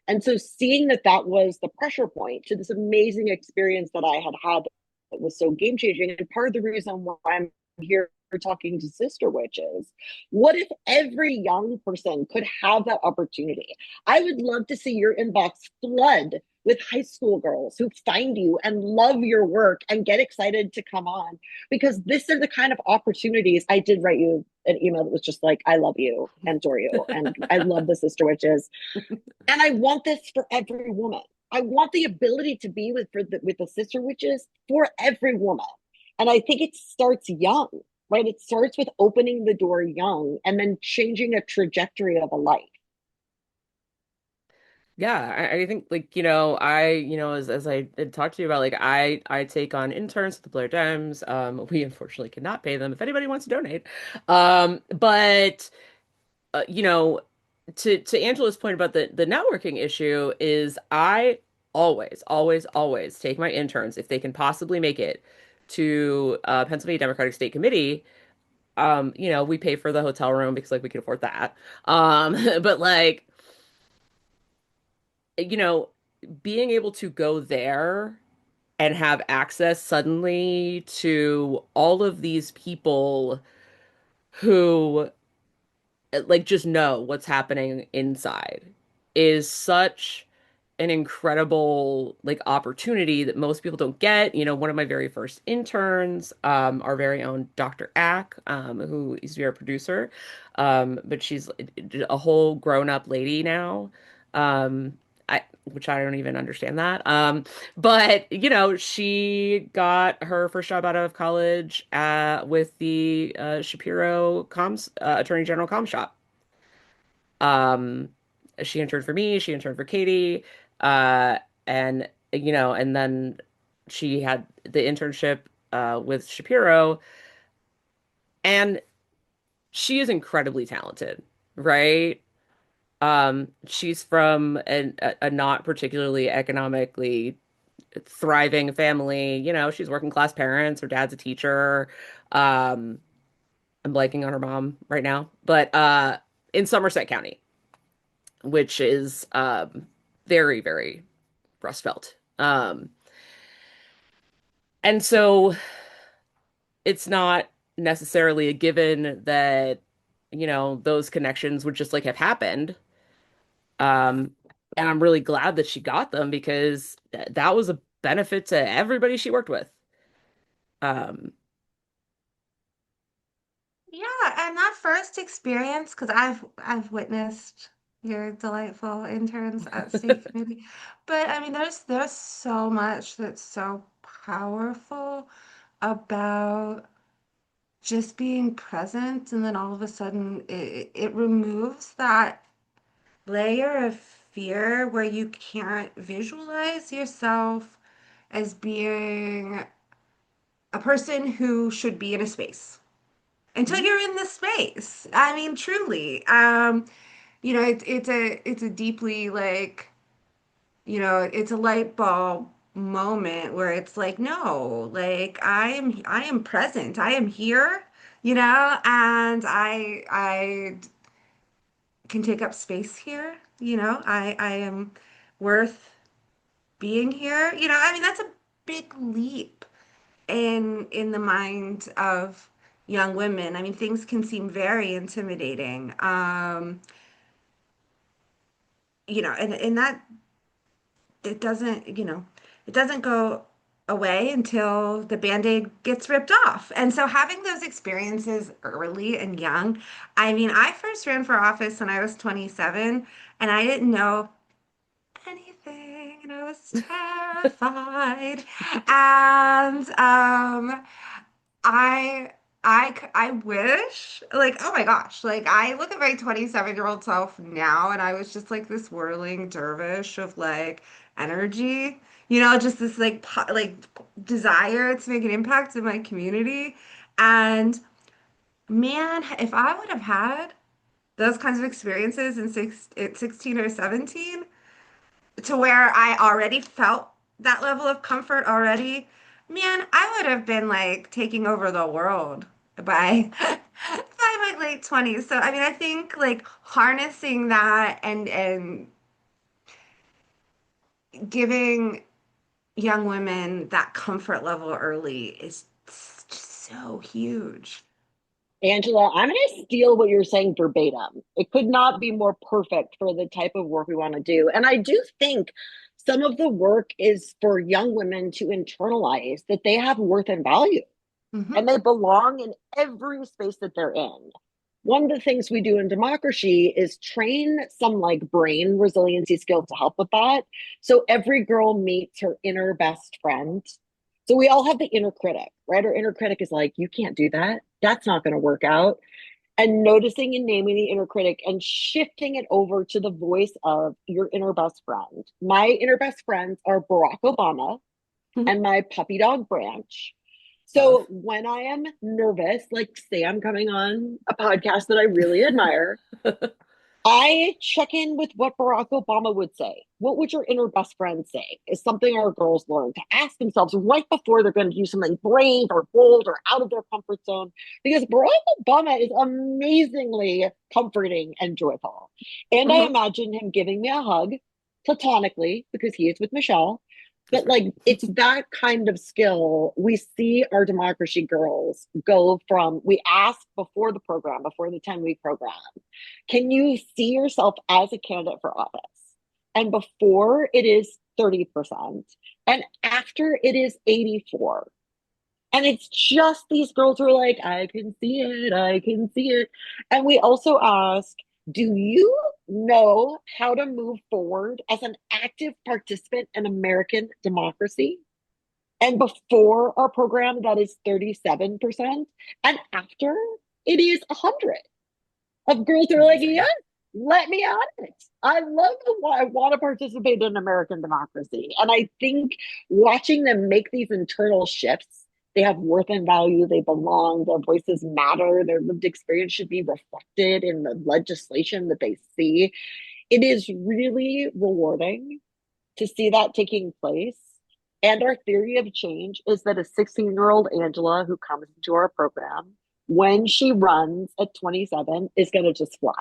And so seeing that that was the pressure point to this amazing experience that I had had that was so game changing, and part of the reason why I'm here talking to sister witches, what if every young person could have that opportunity? I would love to see your inbox flood with high school girls who find you and love your work and get excited to come on, because this is the kind of opportunities. I did write you an email that was just like, I love you and adore you and I love the sister witches, and I want this for every woman. I want the ability to be with the sister witches for every woman. And I think it starts young, right? It starts with opening the door young and then changing a trajectory of a life. Yeah, I think like, as I had talked to you about, like I take on interns at the Blair Dems. We unfortunately cannot pay them if anybody wants to donate. But uh, you know, to Angela's point about the networking issue is I always take my interns if they can possibly make it to Pennsylvania Democratic State Committee. We pay for the hotel room because like we can afford that. But like, you know, being able to go there and have access suddenly to all of these people who like just know what's happening inside is such an incredible like opportunity that most people don't get. One of my very first interns, our very own Dr. Ack, who used to be our producer, but she's a whole grown-up lady now. Um, which I don't even understand that. But she got her first job out of college with the Shapiro Comms Attorney General Comm Shop. Um, she interned for me, she interned for Katie, uh, and then she had the internship with Shapiro, and she is incredibly talented, right? She's from a not particularly economically thriving family. She's working class parents. Her dad's a teacher. Um, I'm blanking on her mom right now, but in Somerset County, which is very, very Rust Belt. And so it's not necessarily a given that, those connections would just like have happened. Um, And I'm really glad that she got them because that was a benefit to everybody she worked with. Um, Yeah, and that first experience, because I've witnessed your delightful interns at state committee, but I mean, there's so much that's so powerful about just being present, and then all of a sudden it removes that layer of fear where you can't visualize yourself as being a person who should be in a space until mhm, you're in the space. I mean, truly. It's a deeply like, it's a light bulb moment where it's like, no, like I am present. I am here, and I can take up space here, I am worth being here. I mean, that's a big leap in the mind of young women. I mean, things can seem very intimidating. And that it doesn't, it doesn't go away until the band-aid gets ripped off. And so having those experiences early and young, I mean, I first ran for office when I was 27 and I didn't know anything and I was terrified. And I I wish, like, oh my gosh, like I look at my 27-year-old self now and I was just like this whirling dervish of like energy, just this like like desire to make an impact in my community. And man, if I would have had those kinds of experiences at 16 or 17, to where I already felt that level of comfort already, man, I would have been like taking over the world by by my late 20s. So I mean, I think like harnessing that and giving young women that comfort level early is just so huge. Angela, I'm going to steal what you're saying verbatim. It could not be more perfect for the type of work we want to do. And I do think some of the work is for young women to internalize that they have worth and value Hmm. and they belong in every space that they're in. One of the things we do in DemocraShe is train some like brain resiliency skills to help with that. So every girl meets her inner best friend. So we all have the inner critic, right? Our inner critic is like, you can't do that. That's not going to work out. And noticing and naming the inner critic and shifting it over to the voice of your inner best friend. My inner best friends are Barack Obama and my puppy dog Branch. love. So when I am nervous, like say I'm coming on a podcast that I really admire, I check in with what Barack Obama would say. What would your inner best friend say? Is something our girls learn to ask themselves right before they're going to do something brave or bold or out of their comfort zone. Because Barack Obama is amazingly comforting and joyful. And I Mhm. imagine him giving me a hug platonically because he is with Michelle. That's But right. like it's that kind of skill. We see our DemocraShe girls go from, we ask before the program, before the 10-week program, can you see yourself as a candidate for office? And before it is 30%, and after it is 84. And it's just these girls who are like, I can see it, I can see it. And we also ask, do you know how to move forward as an active participant in American democracy? And before our program, that is 37%. And after, it is 100 of girls who are like, yeah, Amazing. let me at it. I love I want to participate in American democracy. And I think watching them make these internal shifts, they have worth and value, they belong, their voices matter, their lived experience should be reflected in the legislation that they see. It is really rewarding to see that taking place. And our theory of change is that a 16-year-old Angela who comes into our program, when she runs at 27, is going to just fly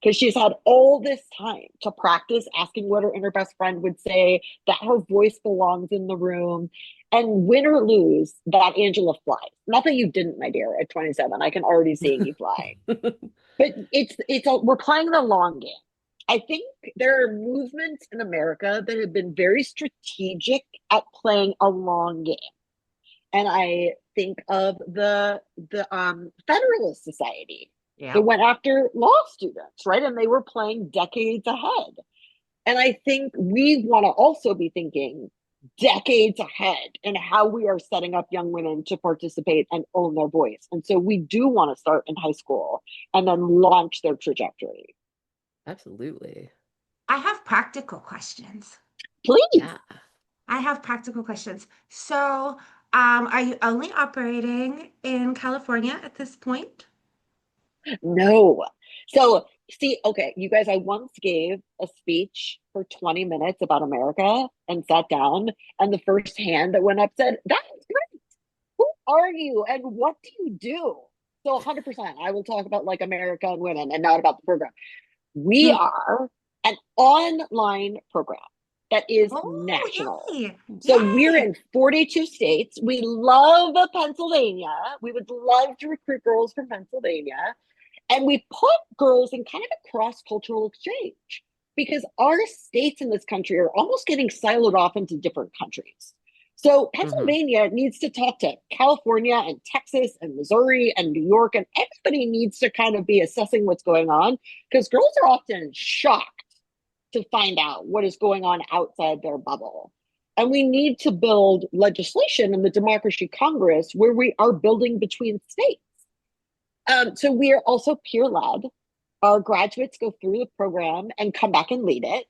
because she's had all this time to practice asking what her inner best friend would say, that her voice belongs in the room. And win or lose, that Angela flies. Not that you didn't, my dear, at 27. I can already see you flying. But we're playing the long game. I think there are movements in America that have been very strategic at playing a long game. And I think of the Federalist Society Yeah. that went after law students, right? And they were playing decades ahead. And I think we want to also be thinking decades ahead in how we are setting up young women to participate and own their voice. And so we do want to start in high school and then launch their trajectory. Absolutely. I have practical questions. Please. Yeah. I have practical questions. So, are you only operating in California at this point? No. So, see, okay, you guys, I once gave a speech for 20 minutes about America and sat down, and the first hand that went up said, "That's great. Who are you and what do you do?" So, 100%, I will talk about like America and women and not about the program. We Hmm. are an online program that is Oh, national. yay! So we're Yay! in 42 states. We love Pennsylvania. We would love to recruit girls from Pennsylvania. And we put girls in kind of a cross cultural exchange because our states in this country are almost getting siloed off into different countries. So Hmm. Pennsylvania needs to talk to California and Texas and Missouri and New York, and everybody needs to kind of be assessing what's going on because girls are often shocked to find out what is going on outside their bubble. And we need to build legislation in the DemocraShe Congress where we are building between states. So we are also peer led. Our graduates go through the program and come back and lead it.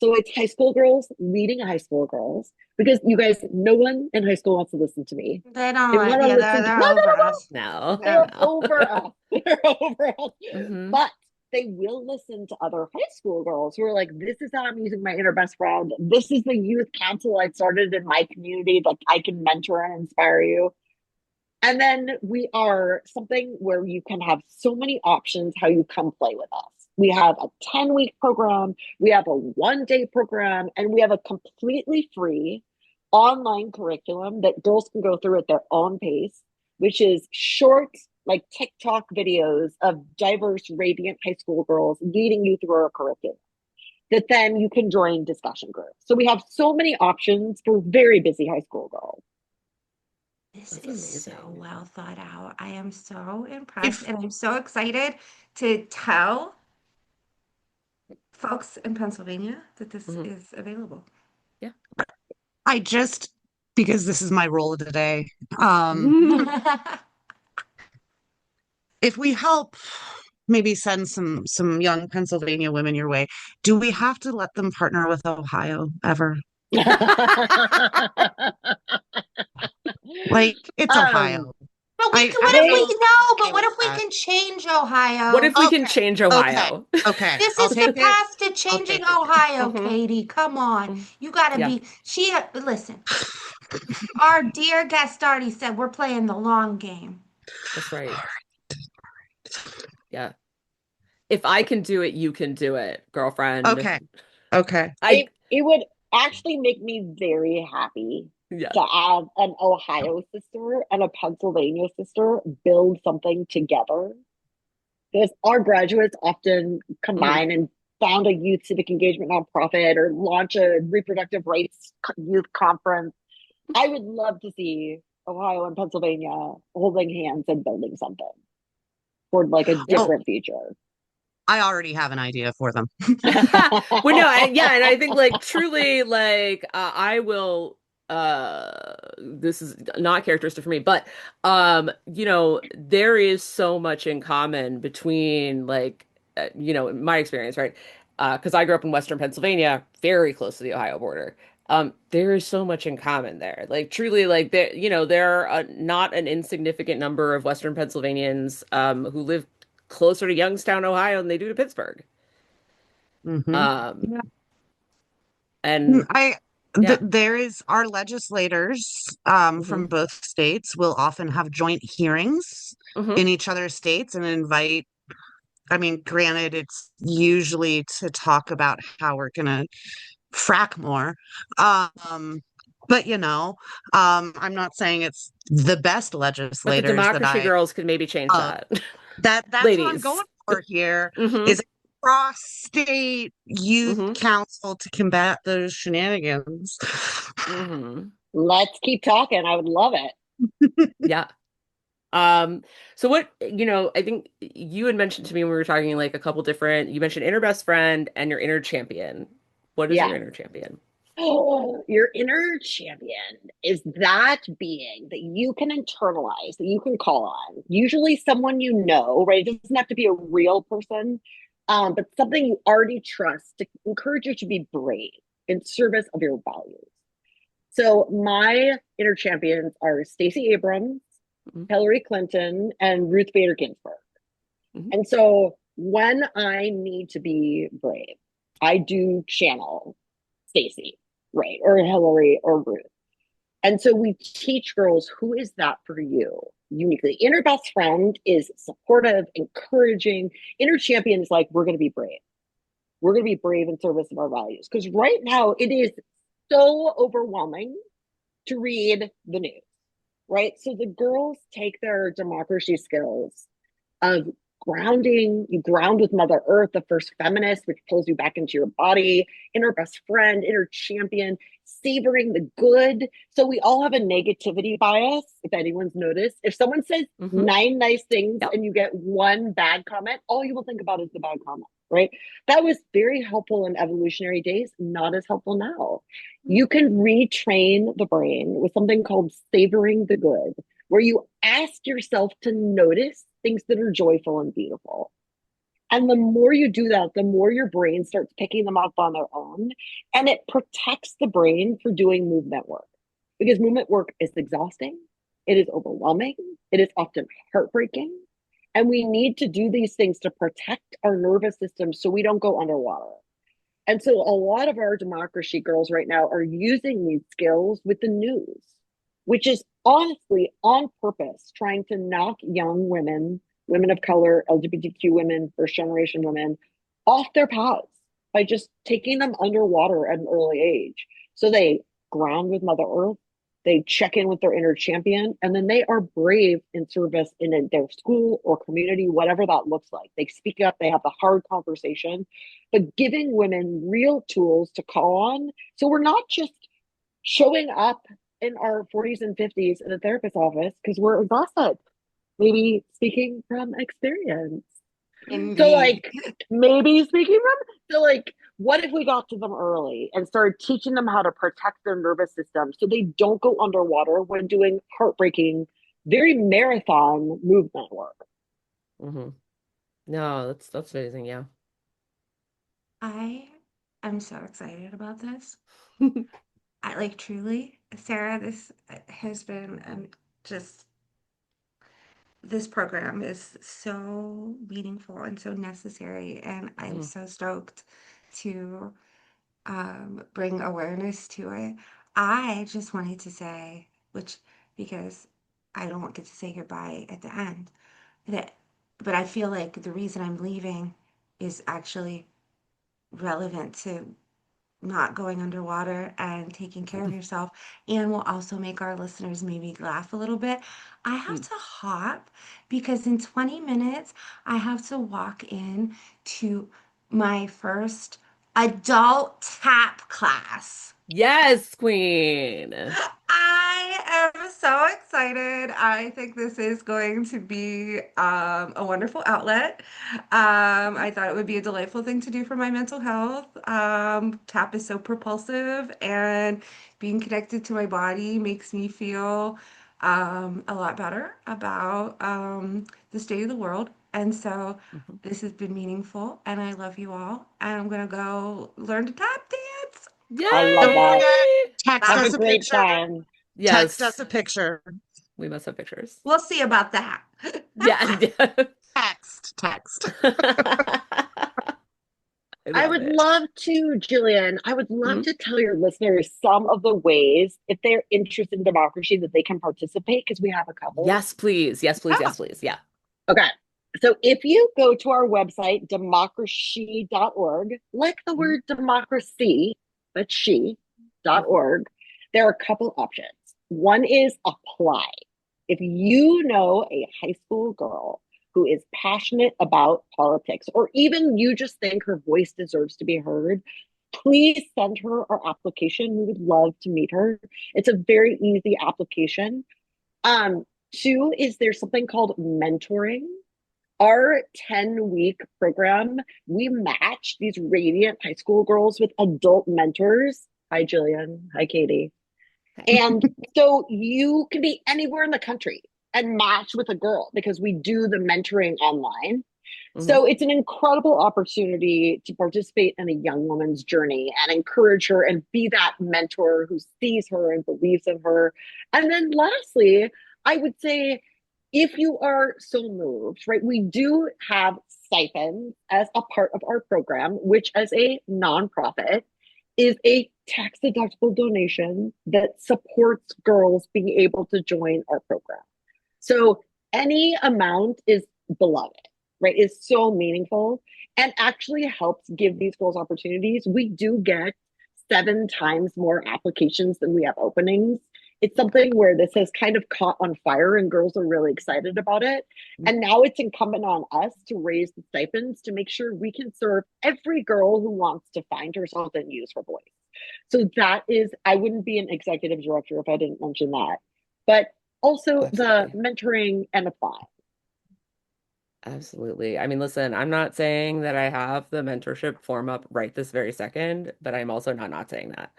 So it's high school girls leading high school girls because you guys, no one in high school wants to listen to me. They don't They like, want to yeah, listen to, they're no, no, over no, no. us. No, They're, They're no. over us. They're over us. Hmm. But they will listen to other high school girls who are like, this is how I'm using my inner best friend. This is the youth council I started in my community that I can mentor and inspire you. And then we are something where you can have so many options how you come play with us. We have a 10-week program, we have a 1-day program, and we have a completely free online curriculum that girls can go through at their own pace, which is short, like TikTok videos of diverse, radiant high school girls leading you through our curriculum that then you can join discussion groups. So we have so many options for very busy high school girls. this That's is so amazing. well thought out. I am so impressed If and I'm so excited to tell folks in Pennsylvania that this Hmm. is available. Yeah. I just, because this is my role of the day, um, if we help maybe send some young Pennsylvania women your way, do we have to let them partner with Ohio ever? Like, it's um, Ohio. But we can, what if we I they can, no, but okay what with if we that. can change What Ohio? if we can Okay, change okay, Ohio? okay. This I'll is the take it. path to I'll changing take it. Ohio, Hmm. Katie. Come on. You gotta Yeah, be, listen, our dear guest already said we're playing the long game. that's right. Yeah. If I can do it, you can do it, girlfriend. Okay, okay. I, it would actually make me very happy yeah. to have an Ohio sister and a Pennsylvania sister build something together. Because our graduates often Hmm. combine and found a youth civic engagement nonprofit or launch a reproductive rights youth conference. I would love to see Ohio and Pennsylvania holding hands and building something toward like a Oh, different future. I already have an idea for them. Well, no, yeah, and I think like truly, like I will. This is not characteristic for me, but there is so much in common between like my experience, right? Because I grew up in Western Pennsylvania, very close to the Ohio border. There is so much in common there. Like truly, like there are not an insignificant number of Western Pennsylvanians who live closer to Youngstown, Ohio, than they do to Pittsburgh. Hmm. Um, and I yeah. there is our legislators Hmm. from both states will often have joint hearings Hmm. in each other's states and invite. I mean, granted, it's usually to talk about how we're gonna frack more. Um, but I'm not saying it's the best But the legislators that democracy I girls could maybe change uh that. that's what I'm Ladies. going for here Hmm. is cross-state youth Hmm. council to combat those shenanigans. Hmm. Let's keep talking. I would love it. Yeah. So what, I think you had mentioned to me when we were talking like a couple different, you mentioned inner best friend and your inner champion. What is Yeah. your inner champion? Oh, your inner champion is that being that you can internalize, that you can call on. Usually someone you know, right? It doesn't have to be a real person, but something you already trust to encourage you to be brave in service of your values. So my inner champions are Stacey Abrams, Hmm. Hillary Clinton, and Ruth Bader Ginsburg. Hmm. And so when I need to be brave, I do channel Stacey, right? Or Hillary or Ruth. And so we teach girls, who is that for you uniquely? Inner best friend is supportive, encouraging. Inner champion is like, we're going to be brave. We're going to be brave in service of our values. Because right now it is so overwhelming to read the news, right? So the girls take their democracy skills of grounding. You ground with Mother Earth, the first feminist, which pulls you back into your body, inner best friend, inner champion, savoring the good. So we all have a negativity bias, if anyone's noticed. If someone says Hmm. 9 nice things Yep. and you get one bad comment, all you will think about is the bad comment, right? That was very helpful in evolutionary days, not as helpful now. You can retrain the brain with something called savoring the good, where you ask yourself to notice things that are joyful and beautiful. And the more you do that, the more your brain starts picking them up on their own. And it protects the brain for doing movement work because movement work is exhausting, it is overwhelming, it is often heartbreaking. And we need to do these things to protect our nervous system so we don't go underwater. And so a lot of our DemocraShe girls right now are using these skills with the news, which is honestly on purpose trying to knock young women, women of color, LGBTQ women, first generation women off their paths by just taking them underwater at an early age. So they ground with Mother Earth, they check in with their inner champion, and then they are brave in service in their school or community, whatever that looks like. They speak up, they have the hard conversation, but giving women real tools to call on. So we're not just showing up in our 40s and 50s in a therapist's office because we're exhausted, maybe speaking from experience. So, Indeed. like, maybe speaking from, so, like, what if we got to them early and started teaching them how to protect their nervous system so they don't go underwater when doing heartbreaking, very marathon movement work? Hmm. No, that's amazing. Yeah. I am so excited about this. I like truly, Sarah, this has been just this program is so meaningful and so necessary, and I'm Mhm. so stoked to bring awareness to it. I just wanted to say, which because I don't get to say goodbye at the end, that but I feel like the reason I'm leaving is actually relevant to not going underwater and taking care of yourself, and will also make our listeners maybe laugh a little bit. I have Mm. to hop because in 20 minutes I have to walk in to my first adult tap class. Yes, Queen. I am so excited. I think this is going to be a wonderful outlet. I thought it would be a delightful thing to do for my mental health. Tap is so propulsive, and being connected to my body makes me feel a lot better about the state of the world. And so Mhm. this has been meaningful, and I love you all. And I'm going to go learn to tap dance. I love Don't that. forget, Yay! text Have a us a Bye. great picture. time. Text us Yes, a picture. we must have pictures. We'll see about that. Yeah. Yeah. Text. I I love would it. love to, Jillian, I would love Mhm. to tell your listeners some of the ways, if they're interested in democracy, that they can participate because we have a couple. Yes, please. Yes, please. Yeah. Yes, please. Yeah. Okay. So if you go to our website, democracy.org, like the Mhm. word democracy, but she.org, there are a couple options. One is apply. If you know a high school girl who is passionate about politics, or even you just think her voice deserves to be heard, please send her our application. We would love to meet her. It's a very easy application. Um, Two is there's something called mentoring. Our 10-week program, we match these radiant high school girls with adult mentors. Hi, Jillian. Hi, Katie. And so you can be anywhere in the country and match with a girl because we do the mentoring online. Hmm. So it's an incredible opportunity to participate in a young woman's journey and encourage her and be that mentor who sees her and believes in her. And then lastly, I would say if you are so moved, right, we do have stipends as a part of our program, which as a nonprofit is a tax deductible donation that supports girls being able to join our program. So any amount is beloved, right? Is so meaningful and actually helps give these girls opportunities. We do get 7 times more applications than we have openings. It's something where this has kind of caught on fire and girls are really excited about it. And now it's incumbent on us to raise the stipends to make sure we can serve every girl who wants to find herself and use her voice. So that is, I wouldn't be an executive director if I didn't mention that. But also the Absolutely. mentoring and applying. Absolutely. I mean, listen, I'm not saying that I have the mentorship form up right this very second, but I'm also not saying that.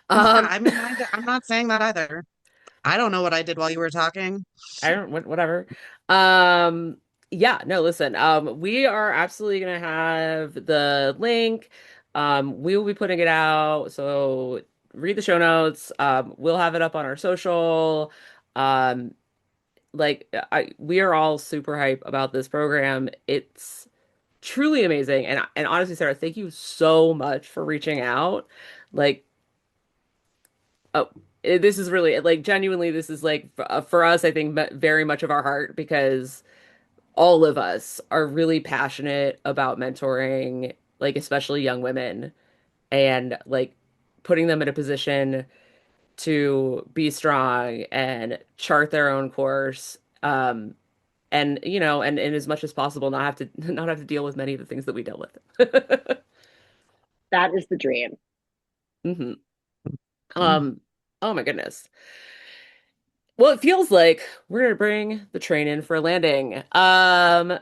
Yeah, Um, I mean, I'm not saying that either. I don't know what I did while you were talking. I don't, whatever. Um, yeah, no, listen, we are absolutely gonna have the link. We will be putting it out, so read the show notes. We'll have it up on our social. Um, we are all super hype about this program. It's truly amazing. And honestly, Sarah, thank you so much for reaching out. Like, oh, this is really like genuinely, this is like for us, I think very much of our heart because all of us are really passionate about mentoring, like especially young women and like putting them in a position to be strong and chart their own course. And and as much as possible, not have to not have to deal with many of the things that we deal with. That is the dream. Hmm. Oh my goodness. Well, it feels like we're gonna bring the train in for a landing. Gang,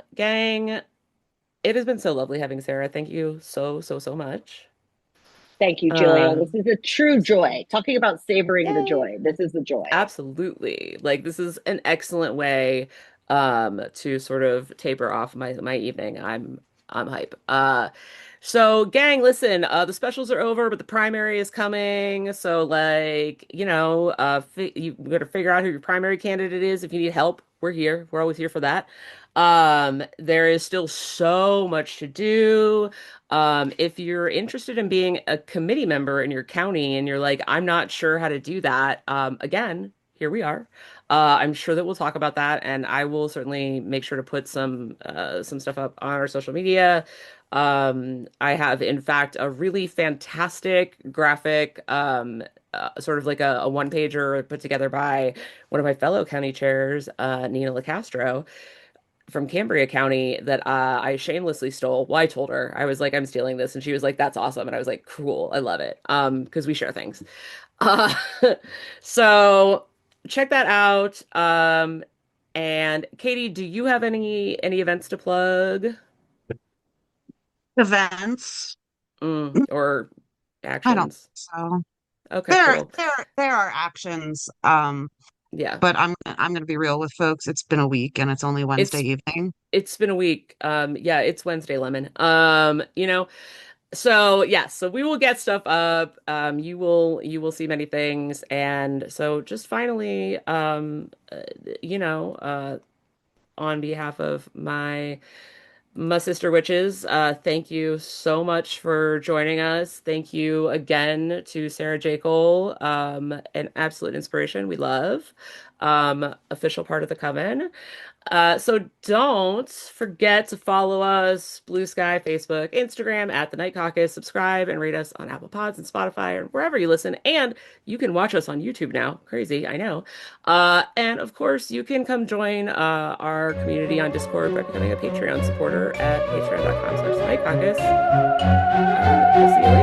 it has been so lovely having Sarah. Thank you so much. Thank you, Jillian. This Um, is a true joy. Talking about savoring the Yay. joy. This is the joy. Absolutely. Like this is an excellent way to sort of taper off my evening. I'm hype. So gang, listen, the specials are over, but the primary is coming. So like, fi you got to figure out who your primary candidate is. If you need help, we're here. We're always here for that. There is still so much to do. If you're interested in being a committee member in your county and you're like, I'm not sure how to do that, again, here we are. I'm sure that we'll talk about that, and I will certainly make sure to put some stuff up on our social media. I have, in fact, a really fantastic graphic, sort of like a one pager put together by one of my fellow county chairs, Nina LaCastro from Cambria County that I shamelessly stole. Well, I told her I was like, I'm stealing this, and she was like, "That's awesome," and I was like, "Cool, I love it." Because we share things. Uh, so check that out. And Katie, do you have any events to plug? Events. Or I don't think actions? so. Okay, There, cool. there, there are actions. Yeah. But I'm gonna be real with folks. It's been a week and it's only Wednesday It's evening. it's been a week. Yeah, it's Wednesday, Lemon. So yes, so we will get stuff up. You will see many things, and so just finally, you know, on behalf of my sister witches, thank you so much for joining us. Thank you again to Sarah Jakle, an absolute inspiration. We love, official part of the coven. So don't forget to follow us, Blue Sky, Facebook, Instagram, at the Night Caucus. Subscribe and rate us on Apple Pods and Spotify or wherever you listen. And you can watch us on YouTube now. Crazy, I know. And of course, you can come join our community on Discord by becoming a Patreon supporter at patreon.com/the Night Caucus. We'll see you